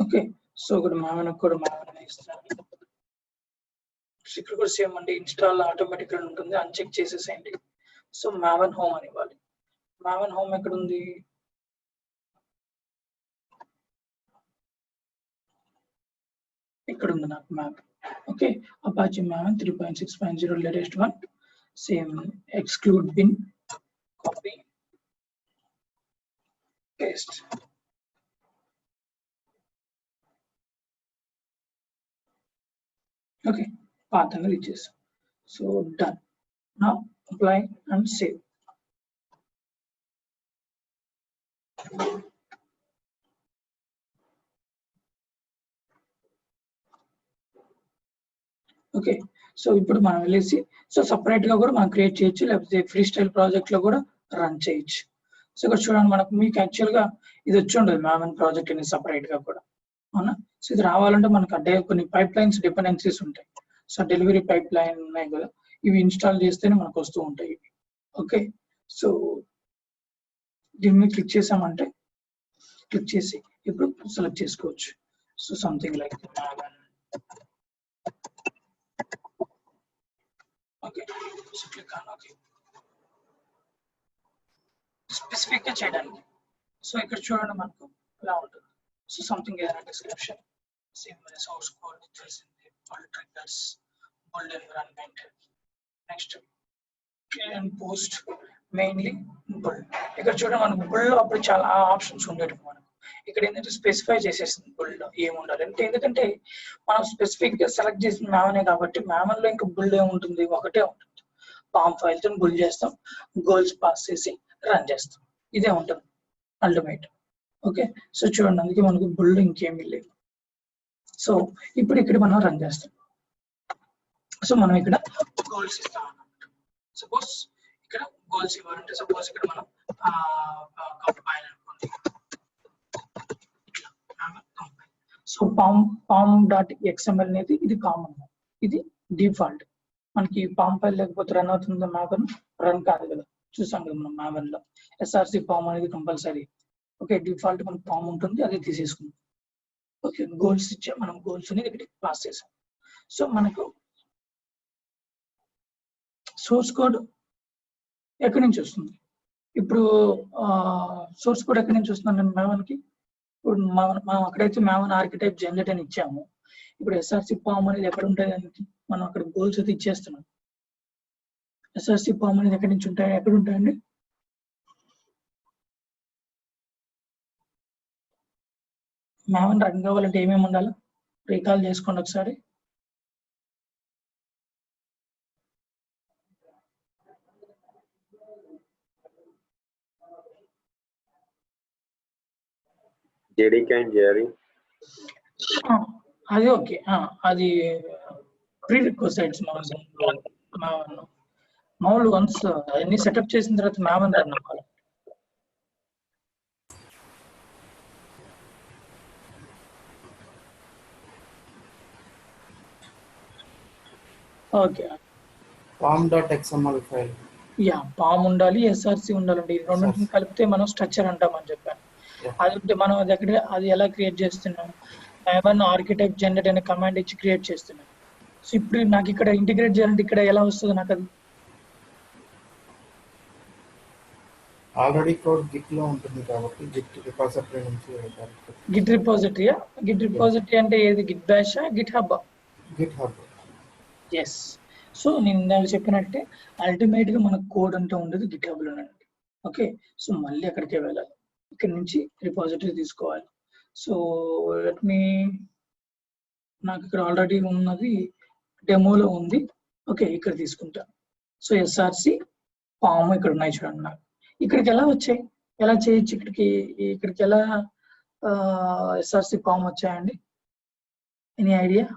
ఓకే, సో ఇక్కడ Maven కూడా ఇస్తున్నాం. ఇక్కడ కూడా సేమ్ అండి, ఇన్స్టాల్ ఆటోమేటిక్ గా ఉంటుంది, అన్చెక్ చేసేసేయండి. సో Maven హోమ్ అని ఇవ్వాలి. Maven హోమ్ ఎక్కడ ఉంది? ఇక్కడ ఉంది నాకు map. Okay, Apache Maven 3.6.0 latest one. Same exclude bin, copy, paste. Okay, path అనేది ఇచ్చేసాం. So done. Now apply and save. Okay. So ఇప్పుడు మనం వెళ్ళేసి సో సెపరేట్ గా కూడా మనం క్రియేట్ చేయొచ్చు, లేకపోతే ఫ్రీ స్టైల్ ప్రాజెక్ట్ లో కూడా రన్ చేయొచ్చు. సో ఇక్కడ చూడండి, మనకు మీకు యాక్చువల్ గా ఇది వచ్చి ఉండదు మావెన్ ప్రాజెక్ట్ అని సెపరేట్ గా కూడా, అవునా. సో ఇది రావాలంటే మనకు అంటే కొన్ని పైప్ లైన్స్ డిపెండెన్సీస్ ఉంటాయి. సో డెలివరీ పైప్ లైన్ ఉన్నాయి కదా, ఇవి ఇన్స్టాల్ చేస్తేనే మనకు వస్తూ ఉంటాయి ఇవి. ఓకే. సో దీని మీద క్లిక్ చేసామంటే క్లిక్ చేసి ఇప్పుడు సెలెక్ట్ చేసుకోవచ్చు. So something like Maven. Okay. So click on okay. Specific గా చేయడానికి సో ఇక్కడ చూడండి మనకు ఇలా ఉంటుంది. సో సంథింగ్ ఏదైనా డిస్క్రిప్షన్, సేమ్ సోర్స్ కోడ్ తెలిసింది, build triggers, build environment, next and post mainly build. ఇక్కడ చూడండి మనకు బుల్డ్ అప్పుడు చాలా ఆప్షన్స్ ఉండేవి. మనకు ఇక్కడ ఏంటంటే స్పెసిఫై చేసేసింది బుల్డ్ ఏముండాలి అంటే, ఎందుకంటే మనం స్పెసిఫిక్ గా సెలెక్ట్ చేసిన మ్యావనే కాబట్టి మ్యావన్ లో ఇంకా బుల్డ్ ఏముంటుంది, ఒకటే ఉంటుంది. పామ్ ఫైల్ తో బుల్డ్ చేస్తాం, గోల్స్ పాస్ చేసి రన్ చేస్తాం, ఇదే ఉంటుంది అల్టిమేట్. ఓకే. సో చూడండి అందుకే మనకు బుల్డ్ ఇంకేమీ లేదు. సో ఇప్పుడు ఇక్కడ మనం రన్ చేస్తాం. సో మనం ఇక్కడ గోల్స్ ఇస్తాం అన్నమాట. సపోజ్ ఇక్కడ గోల్స్ ఇవ్వాలంటే సపోజ్ ఇక్కడ మనం కంపైల్ అనుకోండి. సో పామ్ డాట్ ఎక్స్ఎంఎల్ అనేది ఇది కామన్, ఇది డిఫాల్ట్. మనకి పామ్ ఫైల్ లేకపోతే రన్ అవుతుందో మ్యావెన్, రన్ కాదు కదా, చూసాం కదా మనం మ్యావెన్ లో ఎస్ఆర్సి పామ్ అనేది కంపల్సరీ. ఓకే. డిఫాల్ట్ మనకు పామ్ ఉంటుంది, అది తీసేసుకుందాం. ఓకే. గోల్స్ ఇచ్చా, మనం గోల్స్ అనేది ఇక్కడ పాస్ చేసాం. సో మనకు సోర్స్ కోడ్ ఎక్కడి నుంచి వస్తుంది, ఇప్పుడు సోర్స్ కోడ్ ఎక్కడి నుంచి వస్తుంది నేను మ్యావెన్కి. ఇప్పుడు మనం అక్కడైతే మ్యావెన్ ఆర్కిటైప్ జనరేట్ అని ఇచ్చాము. ఇప్పుడు ఎస్ఆర్సి పామ్ అనేది ఎక్కడ ఉంటాయి దానికి, మనం అక్కడ గోల్స్ అయితే ఇచ్చేస్తున్నాం. ఎస్ఆర్సి పామ్ అనేది ఎక్కడి నుంచి ఉంటాయి, ఎక్కడ ఉంటాయండి, మ్యావెన్ రన్ కావాలంటే ఏమేమి ఉండాలి రీకాల్ చేసుకోండి ఒకసారి. JDK and JRE. అది ఓకే, అది ప్రీ రిక్వెస్ట్స్ మామూలు వన్స్ అన్ని సెటప్ చేసిన తర్వాత మ్యావెన్ రన్ అవ్వాలి. Okay. pom.xml file, yeah palm ఉండాలి, ఎస్ఆర్సి ఉండాలండి. ఈ రెండింటిని కలిపితే మనం స్ట్రక్చర్ అంటామని చెప్పాను. అది మనం అది ఎక్కడ, అది ఎలా క్రియేట్ చేస్తున్నాం, మ్యావెన్ ఆర్కిటైప్ జనరేట్ అనే కమాండ్ ఇచ్చి క్రియేట్ చేస్తున్నాం. సో ఇప్పుడు నాకు ఇక్కడ ఇంటిగ్రేట్ చేయాలంటే ఇక్కడ ఎలా వస్తుంది నాకు అది, ఆల్రెడీ కోడ్ గిట్ లో ఉంటుంది కాబట్టి గిట్ రిపోజిటరీ నుంచి గిట్ రిపోజిటరీయా, గిట్ రిపోజిటరీ అంటే ఏది, git bash, GitHub, GitHub. Yes. So నేను ఇందాక చెప్పినట్టే అల్టిమేట్ గా మన కోడ్ అంతా ఉండేది గిట్ హబ్ లోనండి. ఓకే. సో మళ్ళీ అక్కడికే వెళ్ళాలి, ఇక్కడ నుంచి రిపోజిటరీ తీసుకోవాలి. సో లెట్ మీ, నాకు ఇక్కడ ఆల్రెడీ ఉన్నది డెమోలో ఉంది. ఓకే. ఇక్కడ తీసుకుంటా. సో ఎస్ఆర్సి పాము ఇక్కడ ఉన్నాయి చూడండి. నాకు ఇక్కడికి ఎలా వచ్చాయి, ఎలా చేయొచ్చు, ఇక్కడికి ఎలా ఎస్ఆర్సి పాము వచ్చాయండి, ఎనీ ఐడియా?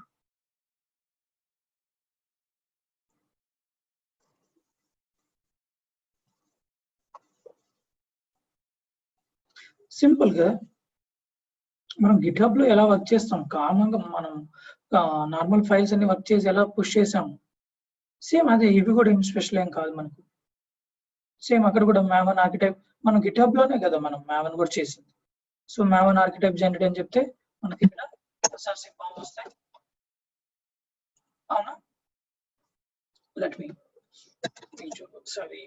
సింపుల్ గా మనం గిట్హబ్ లో ఎలా వర్క్ చేస్తాం, కామన్ గా మనం నార్మల్ ఫైల్స్ అన్ని వర్క్ చేసి ఎలా పుష్ చేసాము, సేమ్ అదే ఇవి కూడా ఏం స్పెషల్ ఏం కాదు మనకు. సేమ్ అక్కడ కూడా మ్యావెన్ ఆర్కిటైప్ మనం గిట్హబ్ లోనే కదా మనం మ్యావెన్ కూడా చేసింది. సో మ్యావెన్ ఆర్కిటైప్ జనరేట్ అని చెప్తే మనకి ఇక్కడ ఎస్ఆర్సి పామ్ వస్తాయి, అవునా. లెట్ మీ ఒకసారి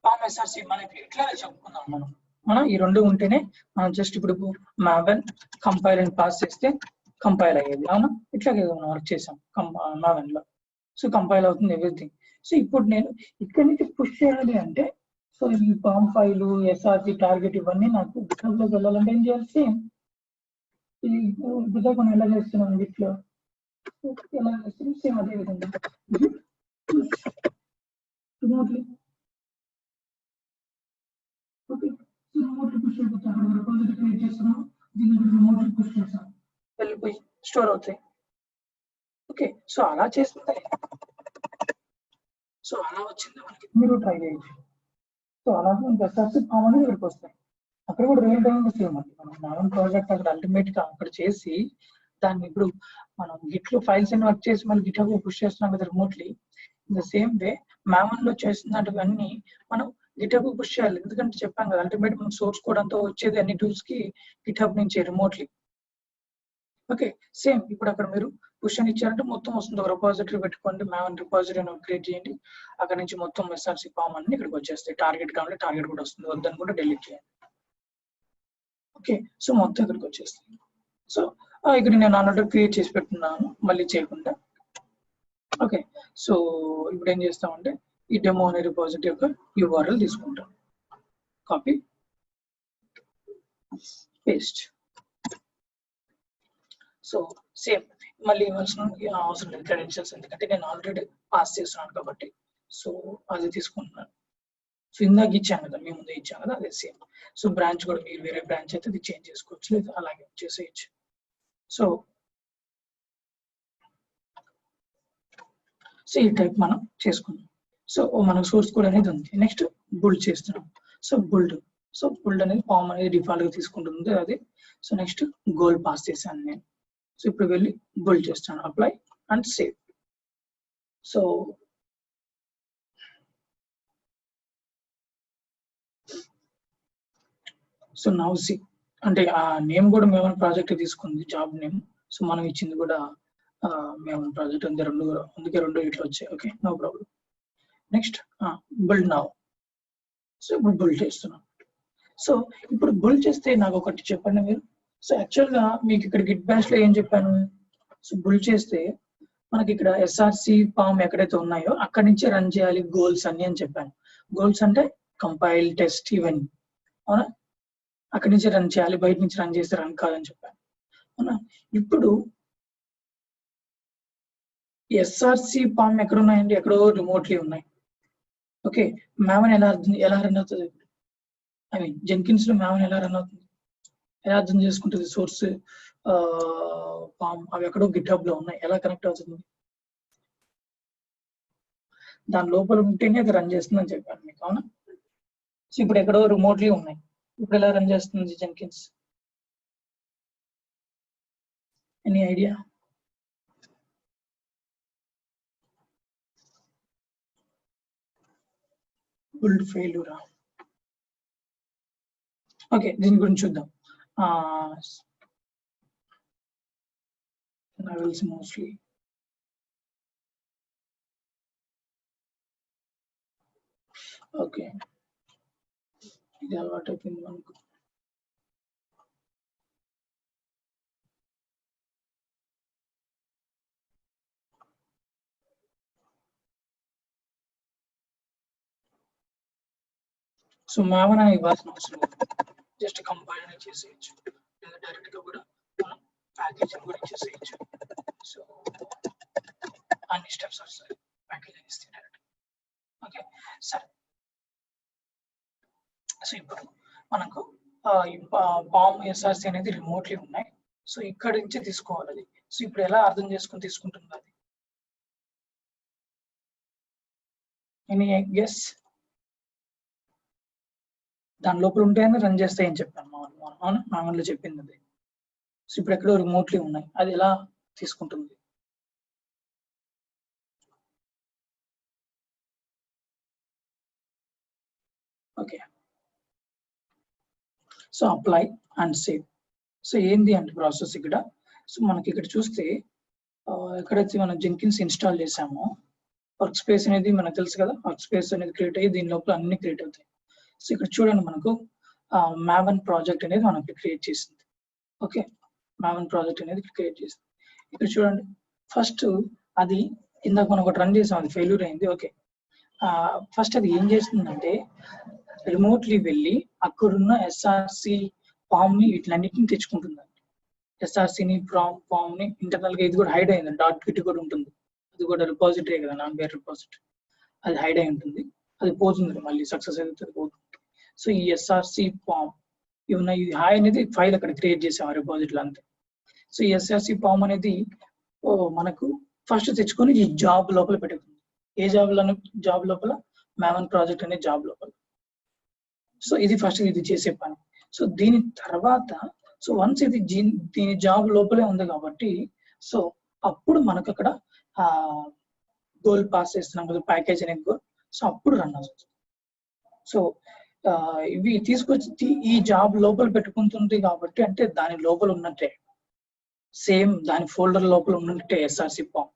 పామ్ ఎస్ఆర్సి మనకి ఇట్లా చెప్పుకుందాం. మనం ఈ రెండు ఉంటేనే మనం జస్ట్ ఇప్పుడు మ్యావెన్ కంపైల్ అని పాస్ చేస్తే కంపైల్ అయ్యేది, అవునా. ఇట్లాగే మనం వర్క్ చేసాం మ్యావెన్ లో. సో కంపైల్ అవుతుంది ఎవ్రీథింగ్. సో ఇప్పుడు నేను ఇక్కడి నుంచి పుష్ చేయాలి అంటే, సో ఈ పామ్ ఫైల్, ఎస్ఆర్సి, టార్గెట్ ఇవన్నీ నాకు గిట్హబ్ లోకి వెళ్ళాలంటే ఏం చేయాలి, సేమ్ ఇప్పుడు మనం ఎలా చేస్తున్నాం గిట్లో ఎలా చేస్తున్నాం సేమ్ అదే విధంగా రిమోట్లీ ఓకే రిమోట్లీ పుష్ అయిపోతాం అక్కడ రిపోజిటరీ క్రియేట్ చేస్తున్నాం దీన్ని రిమోట్లీ పుష్ చేస్తాం వెళ్ళిపోయి స్టోర్ అవుతాయి ఓకే సో అలా చేస్తుంటే సో అలా వచ్చింది మనకి మీరు ట్రై చేయొచ్చు సో అలాగే ఇంకా సర్చ్ ఫామ్ అనేది ఇక్కడికి వస్తాయి అక్కడ కూడా రియల్ టైం సేమ్ అండి మనం మామూలు ప్రాజెక్ట్ అక్కడ అల్టిమేట్ గా అక్కడ చేసి దాన్ని ఇప్పుడు మనం గిట్ లో ఫైల్స్ అని వర్క్ చేసి మళ్ళీ గిట్ హబ్ పుష్ చేస్తున్నాం కదా remotely in the same way మామూలు లో చేస్తున్నటువన్నీ మనం గిట్ హబ్ పుష్ చేయాలి ఎందుకంటే చెప్పాం కదా అల్టిమేట్ మనం సోర్స్ కోడ్ అంతా వచ్చేది అన్ని టూల్స్ కి గిట్ హబ్ నుంచి రిమోట్లీ ఓకే సేమ్ ఇప్పుడు అక్కడ మీరు పుష్ అని ఇచ్చారంటే మొత్తం వస్తుంది రిపాజిటరీ పెట్టుకోండి మామూలు రిపాజిటరీ క్రియేట్ చేయండి అక్కడ నుంచి మొత్తం ఎస్ఆర్సి ఫామ్ అన్ని ఇక్కడికి వచ్చేస్తాయి టార్గెట్ కావాలి టార్గెట్ కూడా వస్తుంది వద్దని కూడా డిలీట్ చేయండి ఓకే సో మొత్తం ఇక్కడికి వచ్చేస్తుంది సో ఇక్కడ నేను ఆల్రెడీ క్రియేట్ చేసి పెట్టున్నాను మళ్ళీ చేయకుండా ఓకే సో ఇప్పుడు ఏం చేస్తామంటే ఈ డెమో అనే రిపాజిటరీ యొక్క URL తీసుకుంటాం కాపీ పేస్ట్ సో సేమ్ మళ్ళీ ఇవ్వాల్సిన అవసరం లేదు క్రెడెన్షియల్స్ ఎందుకంటే నేను ఆల్రెడీ పాస్ చేస్తున్నాను కాబట్టి సో అది తీసుకుంటున్నాను సో ఇందాక ఇచ్చాను కదా మేము ముందు ఇచ్చాను కదా అదే సేమ్ సో బ్రాంచ్ కూడా మీరు వేరే బ్రాంచ్ అయితే అది చేంజ్ చేసుకోవచ్చు లేదా అలాగే చేసేయచ్చు సో ఈ టైప్ మనం చేసుకున్నాం సో మనకు సోర్స్ కోడ్ అనేది ఉంది నెక్స్ట్ బుల్డ్ చేస్తున్నాం సో బుల్డ్ అనేది ఫామ్ అనేది డిఫాల్ట్ గా తీసుకుంటుంది అది సో నెక్స్ట్ గోల్ పాస్ చేశాను నేను సో ఇప్పుడు వెళ్ళి బుల్డ్ చేస్తాను apply and save so now see అంటే ఆ నేమ్ కూడా మేము ప్రాజెక్ట్ తీసుకుంది జాబ్ నేమ్ సో మనం ఇచ్చింది కూడా మేము ప్రాజెక్ట్ ఉంది అందుకే రెండు ఇట్లా వచ్చాయి okay no problem next build now so ఇప్పుడు బిల్డ్ చేస్తున్నాం సో ఇప్పుడు బిల్డ్ చేస్తే నాకు ఒకటి చెప్పండి మీరు సో యాక్చువల్ గా మీకు ఇక్కడ గిట్ బ్యాష్ లో ఏం చెప్పాను సో బిల్డ్ చేస్తే మనకి ఇక్కడ ఎస్ఆర్సి ఫామ్ ఎక్కడైతే ఉన్నాయో అక్కడి నుంచి రన్ చేయాలి గోల్స్ అన్ని అని చెప్పాను గోల్స్ అంటే కంపైల్ టెస్ట్ ఇవన్నీ అవునా అక్కడి నుంచి రన్ చేయాలి బయట నుంచి రన్ చేస్తే రన్ కాదని చెప్పాను అవునా ఇప్పుడు ఎస్ఆర్సి ఫామ్ ఎక్కడ ఉన్నాయండి ఎక్కడో రిమోట్లీ ఉన్నాయి ఓకే మ్యామన్ ఎలా రన్ అవుతుంది ఐ మీన్ జెన్కిన్స్ లో మ్యామన్ ఎలా రన్ అవుతుంది ఎలా అర్థం చేసుకుంటుంది సోర్స్ ఫామ్ అవి ఎక్కడో గిట్ హబ్ లో ఉన్నాయి ఎలా కనెక్ట్ అవుతుంది దాని లోపల ఉంటేనే అది రన్ చేస్తుందని చెప్పాను మీకు అవునా సో ఇప్పుడు ఎక్కడో రిమోట్లీ ఉన్నాయి ఇప్పుడు ఎలా రన్ చేస్తుంది జెన్కిన్స్ ఎనీ ఐడియా బిల్డ్ ఫెయిల్యూరా ఓకే దీని గురించి చూద్దాం లెవెల్స్ మోస్ట్లీ ఓకే ఇది అలవాటు అయిపోయింది మనకు సో మ్యామన్ అని ఇవ్వాల్సిన అవసరం లేదు జస్ట్ కంపైల్ అని చేసేయచ్చు లేదా డైరెక్ట్ గా కూడా మనం ప్యాకేజింగ్ కూడా చేసేయచ్చు సో అన్ని స్టెప్స్ వస్తాయి ప్యాకేజింగ్ ఇస్తే డైరెక్ట్ ఓకే సరే సో ఇప్పుడు మనకు ఫామ్ ఎస్ఆర్సి అనేది రిమోట్లీ ఉన్నాయి సో ఇక్కడ నుంచి తీసుకోవాలి అది సో ఇప్పుడు ఎలా అర్థం చేసుకుని తీసుకుంటుంది అది ఎనీ గెస్ దాని లోపల ఉంటాయని రన్ చేస్తాయని చెప్పాను మామూలు చెప్పింది అది సో ఇప్పుడు ఎక్కడో రిమోట్లీ ఉన్నాయి అది ఎలా తీసుకుంటుంది okay so apply and save so ఏంది అంటే ప్రాసెస్ ఇక్కడ సో మనకి ఇక్కడ చూస్తే ఎక్కడైతే మనం జెన్కిన్స్ ఇన్స్టాల్ చేసామో వర్క్ స్పేస్ అనేది మనకు తెలుసు కదా వర్క్ స్పేస్ అనేది క్రియేట్ అయ్యి దీని లోపల అన్ని క్రియేట్ అవుతాయి సో ఇక్కడ చూడండి మనకు మ్యావన్ ప్రాజెక్ట్ అనేది మనకి క్రియేట్ చేసింది ఓకే మ్యావన్ ప్రాజెక్ట్ అనేది క్రియేట్ చేసింది ఇక్కడ చూడండి ఫస్ట్ అది ఇందాక మనం ఒకటి రన్ చేసాం అది ఫెయిల్యూర్ అయింది ఓకే ఫస్ట్ అది ఏం చేస్తుందంటే రిమోట్లీ వెళ్ళి అక్కడున్న ఎస్ఆర్సి ఫామ్ ని వీటిలన్నిటిని తెచ్చుకుంటుందండి ఎస్ఆర్సిని ఫామ్ ని ఇంటర్నల్ గా ఇది కూడా హైడ్ అయింది, డాట్ గిట్ కూడా ఉంటుంది, అది కూడా రిపాజిటరీ కదా, నాన్ బైనరీ రిపాజిటరీ, అది హైడ్ అయి ఉంటుంది, అది పోతుంది మళ్ళీ సక్సెస్ అయితే పోతుంది. సో ఈ ఎస్ఆర్సి ఫామ్ ఇవన్న ఇది హాయ్ అనేది ఫైల్ అక్కడ క్రియేట్ చేసాం ఆ రిపాజిటరీలో అంతే. సో ఈ ఎస్ఆర్సి ఫామ్ అనేది మనకు ఫస్ట్ తెచ్చుకొని ఈ జాబ్ లోపల పెట్టుకుంది. ఏ జాబ్ లోపల మావన్ ప్రాజెక్ట్ అనే జాబ్ లోపల. సో ఇది ఫస్ట్ ఇది చేసే పని. సో దీని తర్వాత సో వన్స్ ఇది దీని జాబ్ లోపలే ఉంది కాబట్టి సో అప్పుడు మనకు అక్కడ గోల్ పాస్ చేస్తున్నాం కదా, ప్యాకేజ్ అనే గోల్. సో అప్పుడు రన్ అవుతుంది. సో ఇవి తీసుకొచ్చి ఈ జాబ్ లోపల పెట్టుకుంటుంది కాబట్టి అంటే దాని లోపల ఉన్నట్టే, సేమ్ దాని ఫోల్డర్ లోపల ఉన్నట్టే ఎస్ఆర్సి ఫామ్.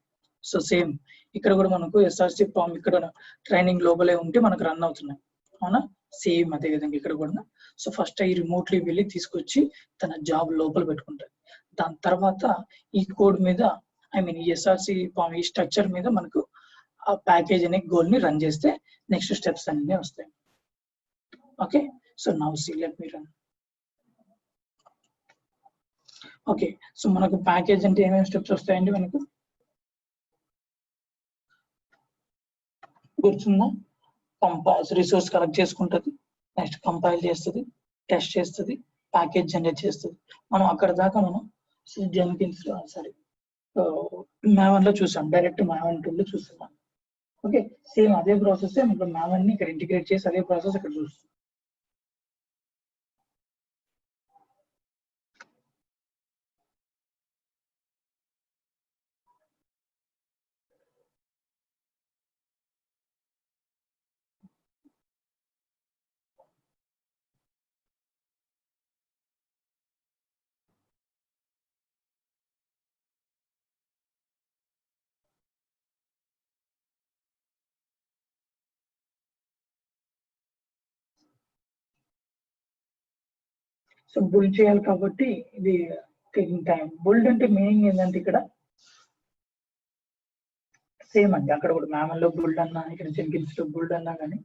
సో సేమ్ ఇక్కడ కూడా మనకు ఎస్ఆర్సి ఫామ్ ఇక్కడ ట్రైనింగ్ లోపలే ఉంటే మనకు రన్ అవుతున్నాయి, అవునా? సేమ్ అదే విధంగా ఇక్కడ కూడా. సో ఫస్ట్ అవి రిమోట్లీ వెళ్ళి తీసుకొచ్చి తన జాబ్ లోపల పెట్టుకుంటారు. దాని తర్వాత ఈ కోడ్ మీద ఈ ఎస్ఆర్సి ఫామ్ ఈ స్ట్రక్చర్ మీద మనకు ఆ ప్యాకేజ్ అనే గోల్ ని రన్ చేస్తే నెక్స్ట్ స్టెప్స్ అన్ని వస్తాయి. Okay, so now see let me run. Okay, so మనకు ప్యాకేజ్ అంటే ఏమేమి స్టెప్స్ వస్తాయండి మనకు గుర్తుందా? కంపైల్ రిసోర్స్ కలెక్ట్ చేసుకుంటుంది, నెక్స్ట్ కంపైల్ చేస్తుంది, టెస్ట్ చేస్తుంది, ప్యాకేజ్ జనరేట్ చేస్తుంది. మనం అక్కడ దాకా మనం జెన్కిన్స్ మావన్ లో చూసాం, డైరెక్ట్ మావన్ టూల్ లో చూస్తున్నాం. ఓకే, సేమ్ అదే ప్రాసెస్ ఇప్పుడు మావన్ ని ఇక్కడ ఇంటిగ్రేట్ చేసి అదే ప్రాసెస్ ఇక్కడ చూస్తాం. సో బుల్డ్ చేయాలి కాబట్టి ఇది టేకింగ్ టైం. బుల్డ్ అంటే మీనింగ్ ఏంటంటే ఇక్కడ సేమ్ అండి, అక్కడ కూడా మామన్ లో బుల్డ్ అన్నా ఇక్కడ జెన్కిన్స్ లో బుల్డ్ అన్నా కానీ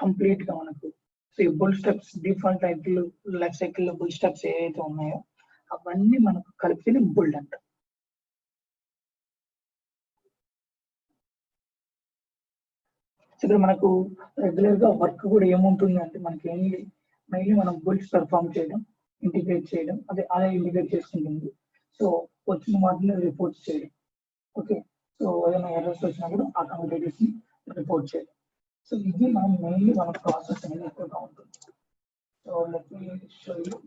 కంప్లీట్ గా మనకు సో ఈ bull steps default life cycle లో బుల్ స్టెప్స్ ఏవైతే ఉన్నాయో అవన్నీ మనకు కలిపి బుల్డ్ అంట. ఇక్కడ మనకు రెగ్యులర్ గా వర్క్ కూడా ఏముంటుంది అంటే మనకి మెయిన్లీ మనం బుల్స్ పెర్ఫామ్ చేయడం, ఇంటిగ్రేట్ చేయడం, అదే ఇంటిగ్రేట్ చేసుకుంటుంది. సో వచ్చిన వాటిని రిపోర్ట్ చేయడం. ఓకే, సో ఏదైనా ఎర్రర్స్ వచ్చినప్పుడు ఆ కమ్యూనిటీస్ ని రిపోర్ట్ చేయడం. సో ఇది మనం మెయిన్లీ మన ప్రాసెస్ అనేది ఎక్కువగా ఉంటుంది. So let me show you.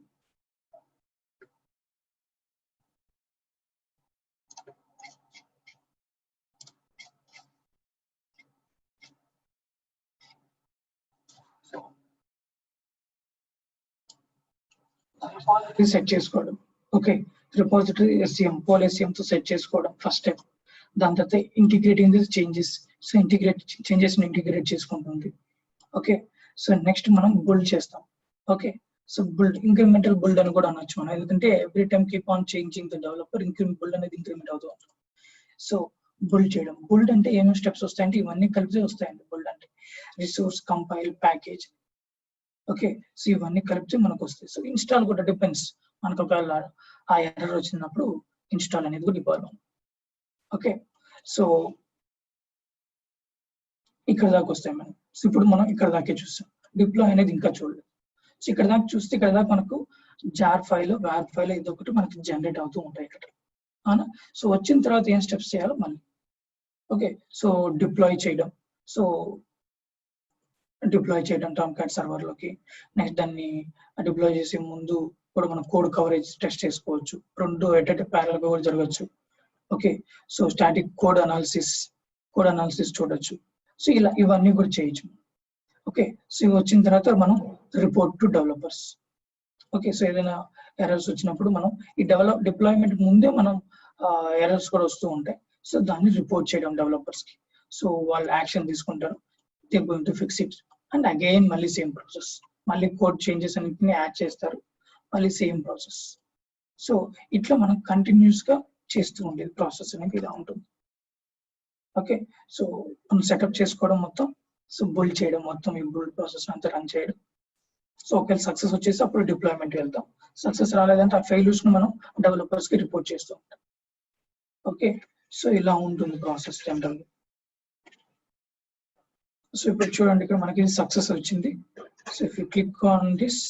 Repository set చేసుకోవడం. Okay, repository SCM poll SCM తో సెట్ చేసుకోవడం ఫస్ట్ స్టెప్. దాని తర్వాత integrating this changes. So changes ని ఇంటిగ్రేట్ చేసుకుంటుంది. ఓకే, సో నెక్స్ట్ మనం బుల్డ్ చేస్తాం. Okay, so build incremental build అని కూడా అనొచ్చు మనం, ఎందుకంటే every time keep on changing the developer build అనేది ఇంక్రిమెంట్ అవుతూ ఉంటుంది. సో బుల్డ్ చేయడం. బుల్డ్ అంటే ఏమేమి స్టెప్స్ వస్తాయంటే ఇవన్నీ కలిపి వస్తాయండి. బుల్డ్ అంటే resource, compile, package. Okay, so ఇవన్నీ కలిపితే మనకు వస్తాయి. సో ఇన్స్టాల్ కూడా డిపెండ్స్, మనకు ఒకవేళ ఆ ఎర్రర్ వచ్చినప్పుడు ఇన్స్టాల్ అనేది కూడా ఇవ్వాలి. ఓకే, సో ఇక్కడ దాకా వస్తాయి మనం. సో ఇప్పుడు మనం ఇక్కడ దాకే చూస్తాం, డిప్లాయ్ అనేది ఇంకా చూడలేదు. సో ఇక్కడ దాకా చూస్తే ఇక్కడ దాకా మనకు జార్ ఫైల్, వ్యార్ ఫైల్ ఇది ఒకటి మనకి జనరేట్ అవుతూ ఉంటాయి ఇక్కడ, అవునా? సో వచ్చిన తర్వాత ఏం స్టెప్స్ చేయాలో మళ్ళీ. ఓకే, సో డిప్లాయ్ చేయడం. సో డిప్లాయ్ చేయడం టామ్కాట్ సర్వర్ లోకి. నెక్స్ట్ దాన్ని డిప్లాయ్ చేసే ముందు కూడా మనం కోడ్ కవరేజ్ టెస్ట్ చేసుకోవచ్చు, రెండు ప్యారల్ గా కూడా జరగచ్చు. Okay, so static code analysis చూడొచ్చు. సో ఇలా ఇవన్నీ కూడా చేయొచ్చు. ఓకే, సో ఇవి వచ్చిన తర్వాత మనం report to developers. Okay, so ఏదైనా ఎర్రర్స్ వచ్చినప్పుడు మనం ఈ డిప్లాయ్మెంట్ ముందే మనం ఎర్రర్స్ కూడా వస్తూ ఉంటాయి. సో దాన్ని రిపోర్ట్ చేయడం డెవలపర్స్ కి. సో వాళ్ళు యాక్షన్ తీసుకుంటారు, they going to fix it. And again మళ్ళీ సేమ్ ప్రాసెస్, మళ్ళీ కోడ్ చేంజెస్ అన్నింటినీ యాడ్ చేస్తారు, మళ్ళీ సేమ్ ప్రాసెస్. సో ఇట్లా మనం కంటిన్యూస్ గా చేస్తూ ఉండేది ప్రాసెస్ అనేది ఇలా ఉంటుంది. ఓకే, సో మనం సెటప్ చేసుకోవడం మొత్తం, సో బుల్డ్ చేయడం మొత్తం, ఈ బుల్డ్ ప్రాసెస్ అంతా రన్ చేయడం. సో ఒకవేళ సక్సెస్ వచ్చేసి అప్పుడు డిప్లాయ్మెంట్ వెళ్తాం. సక్సెస్ రాలేదంటే ఆ ఫెయిల్యూర్స్ ను మనం డెవలపర్స్ కి రిపోర్ట్ చేస్తూ ఉంటాం. ఓకే, సో ఇలా ఉంటుంది ప్రాసెస్ జనరల్. సో ఇప్పుడు చూడండి, ఇక్కడ మనకి సక్సెస్ వచ్చింది. So if you click on this,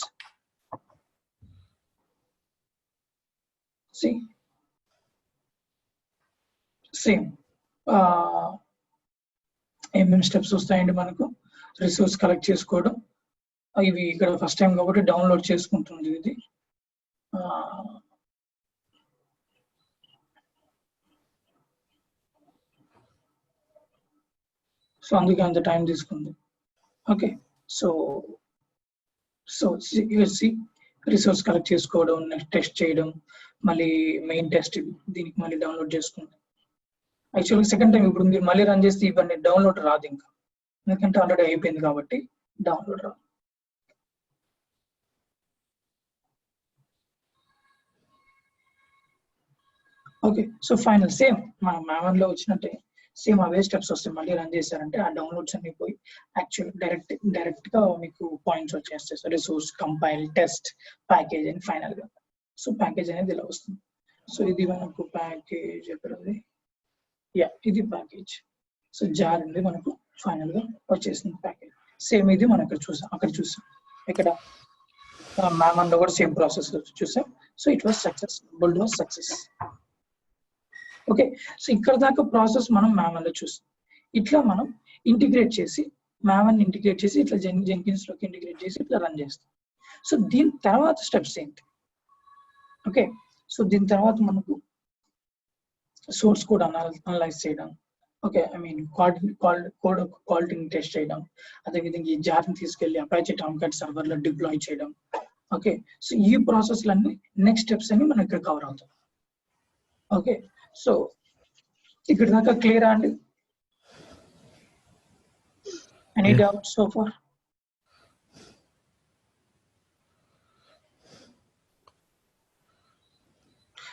same ఏమేమి స్టెప్స్ వస్తాయండి మనకు? రిసోర్స్ కలెక్ట్ చేసుకోవడం, ఇవి ఇక్కడ ఫస్ట్ టైం కాబట్టి డౌన్లోడ్ చేసుకుంటుంది ఇది. సో అందుకే అంత టైం తీసుకుంది. ఓకే, సో రిసోర్స్ కలెక్ట్ చేసుకోవడం, నెక్స్ట్ టెస్ట్ చేయడం, మళ్ళీ మెయిన్ టెస్ట్ దీనికి మళ్ళీ డౌన్లోడ్ చేసుకుంటాం. యాక్చువల్గా సెకండ్ టైం ఇప్పుడు మీరు మళ్ళీ రన్ చేస్తే ఇవన్నీ డౌన్లోడ్ రాదు ఇంకా, ఎందుకంటే ఆల్రెడీ అయిపోయింది కాబట్టి డౌన్లోడ్ రాదు. ఓకే, సో ఫైనల్ సేమ్ మన మ్యామన్ లో వచ్చినట్టే సేమ్ అవే స్టెప్స్ వస్తాయి. మళ్ళీ రన్ చేశారంటే ఆ డౌన్లోడ్స్ అన్ని పోయి యాక్చువల్ డైరెక్ట్ గా మీకు పాయింట్స్ వచ్చేస్తాయి. So resource, compile, test, package అని ఫైనల్ గా. సో ప్యాకేజ్ అనేది ఇలా వస్తుంది. సో ఇది మనకు ప్యాకేజ్ ఎక్కడ ఉంది? యా, ఇది ప్యాకేజ్. సో జార్ ఉంది మనకు ఫైనల్ గా వచ్చేసింది ప్యాకేజ్. సేమ్ ఇది మనం అక్కడ చూసాం ఇక్కడ మ్యామన్ లో కూడా సేమ్ ప్రాసెస్ చూసాం. So it was success, build was success. Okay, so ఇక్కడ దాకా ప్రాసెస్ మనం మ్యామన్ లో చూస్తాం. ఇట్లా మనం ఇంటిగ్రేట్ చేసి ఇట్లా జెన్కిన్స్ లోకి ఇంటిగ్రేట్ చేసి ఇట్లా రన్ చేస్తాం. సో దీని తర్వాత స్టెప్స్ ఏంటి? ఓకే, సో దీని తర్వాత మనకు సోర్స్ కోడ్ అనలైజ్ చేయడం, ఓకే, ఐ మీన్ కోడ్ క్వాలిటీని టెస్ట్ చేయడం, అదేవిధంగా ఈ జార్ని తీసుకెళ్లి అపాచీ టామ్కాట్ సర్వర్ లో డిప్లాయ్ చేయడం. ఓకే, సో ఈ ప్రాసెస్లన్నీ నెక్స్ట్ స్టెప్స్ అని మనం ఇక్కడ కవర్ అవుతాం. ఓకే, సో ఇక్కడ దాకా క్లియరా అండి? Any doubt so far?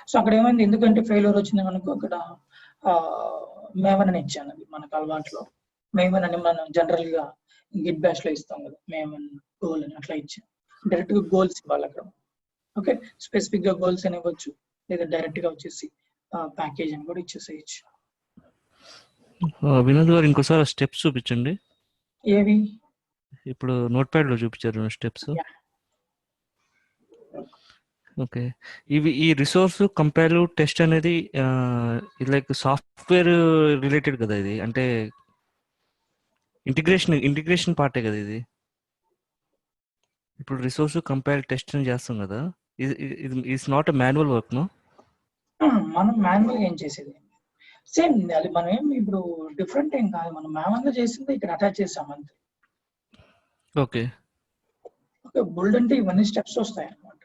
So అక్కడ ఏమైంది, ఎందుకంటే ఫెయిల్యూర్ వచ్చింది మనకు, అక్కడ మేమన్ అని ఇచ్చాను. అది మనకు అలవాట్లో మేమన్ అని మనం జనరల్ గా గిట్ బ్యాష్ లో ఇస్తాం కదా, మేమన్ గోల్ అని అట్లా ఇచ్చాం. డైరెక్ట్ గా గోల్స్ ఇవ్వాలి అక్కడ. ఓకే, స్పెసిఫిక్ గా గోల్స్ అని ఇవ్వచ్చు, లేదా డైరెక్ట్ గా వచ్చేసి ప్యాకేజ్ అని కూడా ఇచ్చేసేయచ్చు. వినోద్ గారు ఇంకోసారి స్టెప్స్ చూపించండి. ఏవి? ఇప్పుడు నోట్ ప్యాడ్ లో చూపించారు స్టెప్స్. ఓకే, ఈ రిసోర్స్, కంపైల్, టెస్ట్ అనేది లైక్ సాఫ్ట్వేర్ రిలేటెడ్ కదా ఇది, అంటే ఇంటిగ్రేషన్ పార్టే కదా ఇది. ఇప్పుడు రిసోర్స్, కంపైల్, టెస్ట్ చేస్తాం కదా, it's not a manual work no? మనం మాన్యువల్ ఏం చేసేది సేమ్, అది మనం ఏం ఇప్పుడు డిఫరెంట్ ఏం కాదు, మనం మాన్యువల్ చేసింది ఇక్కడ అటాచ్ చేసాం అంతే. ఓకే ఓకే, బుల్డ్ అంటే ఇవన్నీ స్టెప్స్ వస్తాయి అన్నమాట.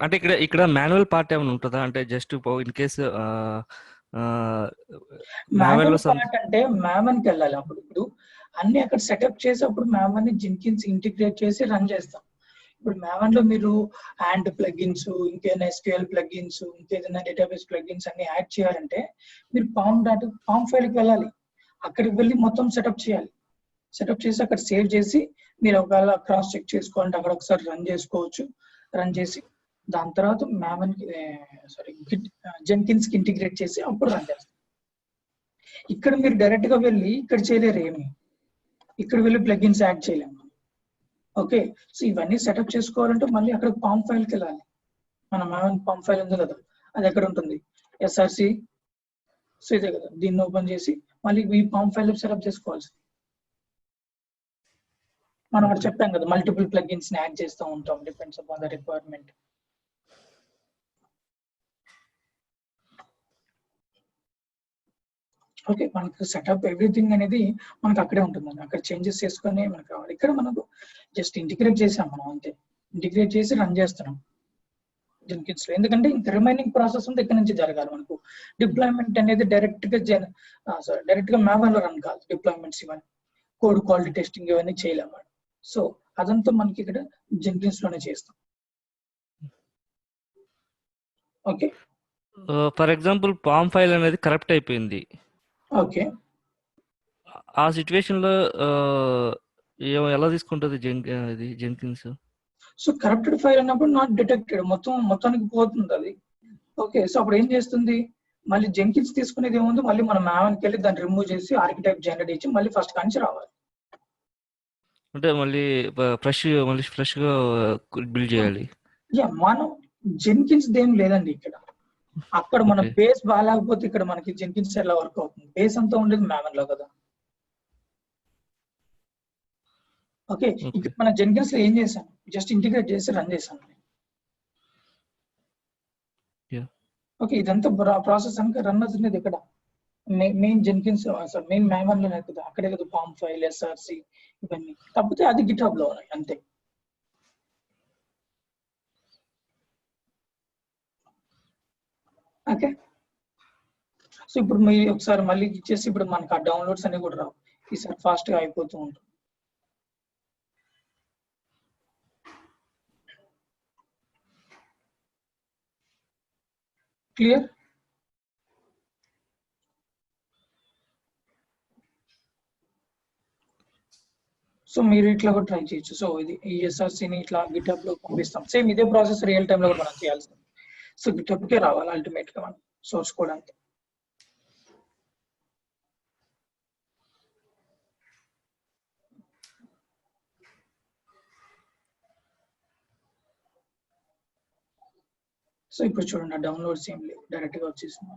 అంటే ఇక్కడ మాన్యువల్ పార్ట్ ఏమైనా ఉంటుందా? అంటే just in case manual part అంటే మ్యామన్ కి వెళ్ళాలి. అప్పుడు ఇప్పుడు అన్ని అక్కడ సెటప్ చేసి అప్పుడు మ్యామన్ ని జెన్కిన్స్ ఇంటిగ్రేట్ చేసి రన్ చేస్తాం. ఇప్పుడు మ్యామన్ లో మీరు హ్యాండ్ ప్లగిన్స్, ఇంకేదైనా ఎస్క్యూఎల్ ప్లగిన్స్, ఇంకేదైనా డేటాబేస్ ప్లగిన్స్ అన్ని యాడ్ చేయాలంటే మీరు పామ్ ఫైల్ కి వెళ్ళాలి. అక్కడికి వెళ్ళి మొత్తం సెటప్ చేయాలి. సెటప్ చేసి అక్కడ సేవ్ చేసి మీరు ఒకవేళ క్రాస్ చెక్ చేసుకోవాలంటే అక్కడ ఒకసారి రన్ చేసుకోవచ్చు. రన్ చేసి దాని తర్వాత మ్యామన్ జెన్కిన్స్ కి ఇంటిగ్రేట్ చేసి అప్పుడు రన్ చేస్తాం. ఇక్కడ మీరు డైరెక్ట్ గా వెళ్ళి ఇక్కడ చేయలేరు ఏమి, ఇక్కడ వెళ్ళి ప్లగిన్స్ యాడ్ చేయలేము. ఓకే, సో ఇవన్నీ సెటప్ చేసుకోవాలంటే మళ్ళీ అక్కడ పామ్ ఫైల్ కి వెళ్ళాలి. మన మ్యామన్ పామ్ ఫైల్ ఉంది కదా, అది ఎక్కడ ఉంటుంది? ఎస్ఆర్సి. సో ఇదే కదా, దీన్ని ఓపెన్ చేసి మళ్ళీ ఈ పామ్ ఫైల్ సెటప్ చేసుకోవాల్సి. మనం అక్కడ చెప్పాం కదా, మల్టిపుల్ ప్లగిన్స్ ని యాడ్ చేస్తూ ఉంటాం, depends upon the requirement. Okay, మనకు సెటప్ ఎవ్రీథింగ్ అనేది మనకు అక్కడే ఉంటుందండి. అక్కడ చేంజెస్ చేసుకొని మనకు కావాలి. ఇక్కడ మనకు జస్ట్ ఇంటిగ్రేట్ చేసాం మనం అంతే. ఇంటిగ్రేట్ చేసి రన్ చేస్తున్నాం జెన్కిన్స్ లో. ఎందుకంటే ఇంకా రిమైనింగ్ ప్రాసెస్ ఉంది ఇక్కడ నుంచి జరగాలి. మనకు డిప్లాయ్మెంట్ అనేది డైరెక్ట్ గా మ్యామన్ లో రన్ కాదు. డిప్లాయ్మెంట్స్ ఇవన్నీ కోడ్ క్వాలిటీ టెస్టింగ్ ఇవన్నీ చేయలేము. సో అదంతా మనకి ఇక్కడ జెన్కిన్స్ లోనే చేస్తాం. Okay, for example palm file అనేది కరప్ట్ అయిపోయింది. ఓకే, ఆ సిచ్యువేషన్ లో ఎలా తీసుకుంటది ఇది జెన్కిన్స్? సో కరప్టెడ్ ఫైల్ అన్నప్పుడు నాట్ డిటెక్టెడ్, మొత్తానికి పోతుంది అది. ఓకే, సో అప్పుడు ఏం చేస్తుంది, మళ్ళీ జెన్కిన్స్ తీసుకునేది ఏముంది, మళ్ళీ మనం మ్యాన్కి వెళ్ళి దాన్ని రిమూవ్ చేసి ఆర్కిటైప్ జనరేట్ ఇచ్చి మళ్ళీ ఫస్ట్ కాంచి రావాలి. అంటే మళ్ళీ ఫ్రెష్ గా బిల్డ్ చేయాలి. యా, మనం జెన్కిన్స్ దేం లేదండి ఇక్కడ. అక్కడ మన Okay. బేస్ బాగాలేకపోతే ఇక్కడ మనకి జెన్కిన్స్ ఎలా వర్క్ అవుతుంది, బేస్ అంతా ఉండేది మ్యామన్ లో కదా. ఓకే, ఇక్కడ మన జెన్కిన్స్ లో ఏం చేశాను, జస్ట్ ఇంటిగ్రేట్ చేసి రన్ చేశాను. Yeah. ఓకే, ఇదంతా ప్రాసెస్ అంతా రన్ అవుతున్నది ఇక్కడ మెయిన్ జెన్కిన్స్ మెయిన్ మ్యామన్ లోనే కదా, అక్కడే కదా పామ్ ఫైల్, ఎస్ఆర్సి ఇవన్నీ. కాకపోతే అది గిట్హబ్ లో ఉన్నాయి అంతే. ఓకే, సో ఇప్పుడు మీరు ఒకసారి మళ్ళీ ఇచ్చేసి ఇప్పుడు మనకు ఆ డౌన్లోడ్స్ అనేవి కూడా రావు, ఈసారి ఫాస్ట్ గా అయిపోతూ ఉంటుంది. క్లియర్? సో మీరు ఇట్లా కూడా ట్రై చేయొచ్చు. సో ఇది ఈ ఎస్ఆర్సిని ఇట్లా గిటబ్ లో పంపిస్తాం, సేమ్ ఇదే ప్రాసెస్ రియల్ టైమ్ లో కూడా మనం చేయాల్సింది. సో గిటబ్ కే రావాలి అల్టిమేట్ గా మనం సోర్స్ కోడ్ అంతే. సో ఇప్పుడు చూడండి, డౌన్లోడ్స్ ఏం లేవు, డైరెక్ట్ గా వచ్చేసింది.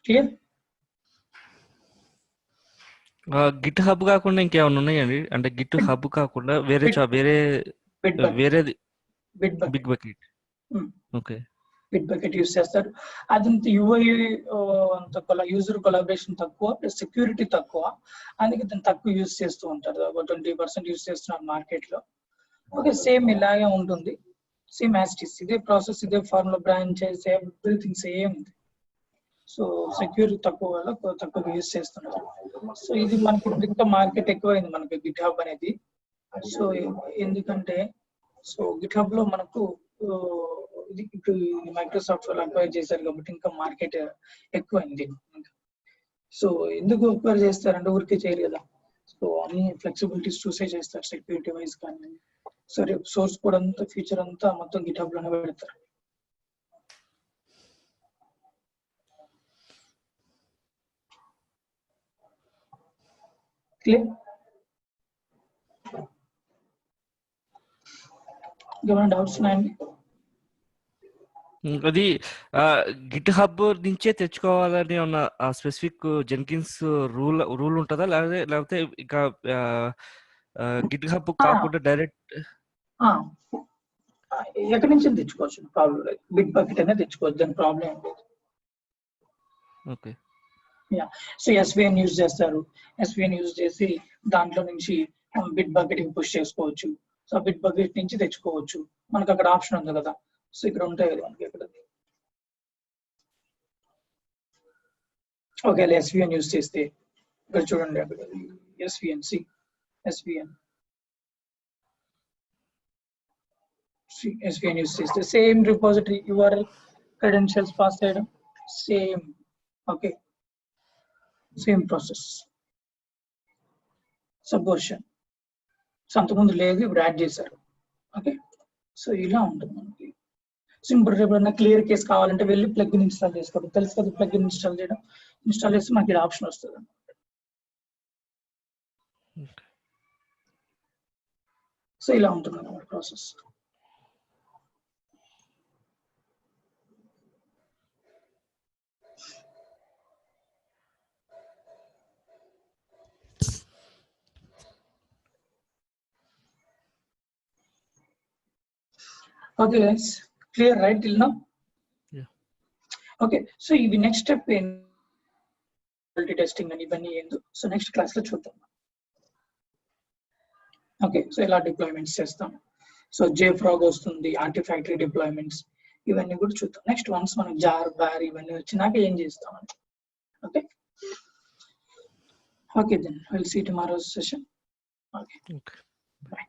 క్లియర్? గిట్ హబ్ కాకుండా ఇంకేమైనా ఉన్నాయండి? అంటే గిట్ హబ్ కాకుండా వేరే వేరేది Bitbucket. Okay, Bitbucket use చేస్తారు. అదంత యూఐ అంత యూజర్ కొలాబరేషన్ తక్కువ, ప్లస్ సెక్యూరిటీ తక్కువ, అందుకే దాన్ని తక్కువ యూజ్ చేస్తూ ఉంటారు. ఒక 20% యూజ్ చేస్తున్నారు మార్కెట్ లో. ఓకే, సేమ్ ఇలాగే ఉంటుంది, సేమ్ యాజ్ ఇట్ ఇస్, ఇదే ప్రాసెస్, ఇదే formula, branches, everything same. So security తక్కువ వల్ల తక్కువ యూజ్ చేస్తున్నారు. సో ఇది మనకి ఇంకా మార్కెట్ ఎక్కువైంది మనకి గిట్ హబ్ అనేది. సో ఎందుకంటే సో గిట్ హబ్ లో మనకు ఇది ఇప్పుడు మైక్రోసాఫ్ట్ వాళ్ళు అక్వైర్ చేశారు కాబట్టి ఇంకా మార్కెట్ ఎక్కువైంది. సో ఎందుకు అక్వైర్ చేస్తారంటే ఊరికే చేయరు కదా, సో అన్ని ఫ్లెక్సిబిలిటీస్ చూసే చేస్తారు, సెక్యూరిటీ వైజ్ కానీ. సరే, సోర్స్ కోడ్ అంతా ఫీచర్ అంతా మొత్తం గిట్ హబ్ లోనే పెడతారు. క్లియర్? ఏమైనా డౌట్స్ ఉన్నాయండి? అది గిట్ హబ్ నుంచే తెచ్చుకోవాలని ఉన్న స్పెసిఫిక్ జెన్కిన్స్ రూల్ ఉంటుందా, లేకపోతే ఇంకా గిట్ హబ్ కాకుండా డైరెక్ట్ ఎక్కడి నుంచి తెచ్చుకోవచ్చు, ప్రాబ్లం లేదు. బిట్ బకెట్ అనేది తెచ్చుకోవచ్చు, దాని ప్రాబ్లం ఏం లేదు. ఓకే, సో ఎస్విఎన్ యూజ్ చేస్తారు, ఎస్విఎన్ యూజ్ చేసి దాంట్లో నుంచి బిట్ బకెట్ పుష్ చేసుకోవచ్చు. సో బిట్ బకెట్ నుంచి తెచ్చుకోవచ్చు, మనకు అక్కడ ఆప్షన్ ఉంది కదా. సో ఇక్కడ ఉంటాయి కదా మనకి ఇక్కడ. ఒకవేళ ఎస్విఎన్ యూజ్ చేస్తే ఇక్కడ చూడండి, అక్కడ ఎస్విఎన్ యూజ్ చేస్తే same repository URL credentials pass చేయడం same. Okay, same process. Subversion అంతకుముందు లేదు, ఇప్పుడు యాడ్ చేశారు. ఓకే, సో ఇలా ఉంటుంది మనకి. సింపుల్ ఎప్పుడైనా క్లియర్ కేస్ కావాలంటే వెళ్ళి ప్లగ్ఇన్ ఇన్స్టాల్ చేసుకోవడం, తెలుసు కదా, ప్లగ్ఇన్ ఇన్స్టాల్ చేయడం. ఇన్స్టాల్ చేస్తే మనకి ఇది ఆప్షన్ వస్తుంది. సో ఇలా ఉంటుంది అన్నమాట process. Okay guys, clear right till now? Yeah. Okay, so the next step in quality testing and ivanni endu, so next class lo chuddam. Okay, so ela deployments chestam. So JFrog ostundi, Artifactory deployments ivanni kuda chuddam. Next once మనం jar var ivanni vachinaka em chestam. Okay, okay, then we'll see tomorrow's session. Okay, okay. Bye.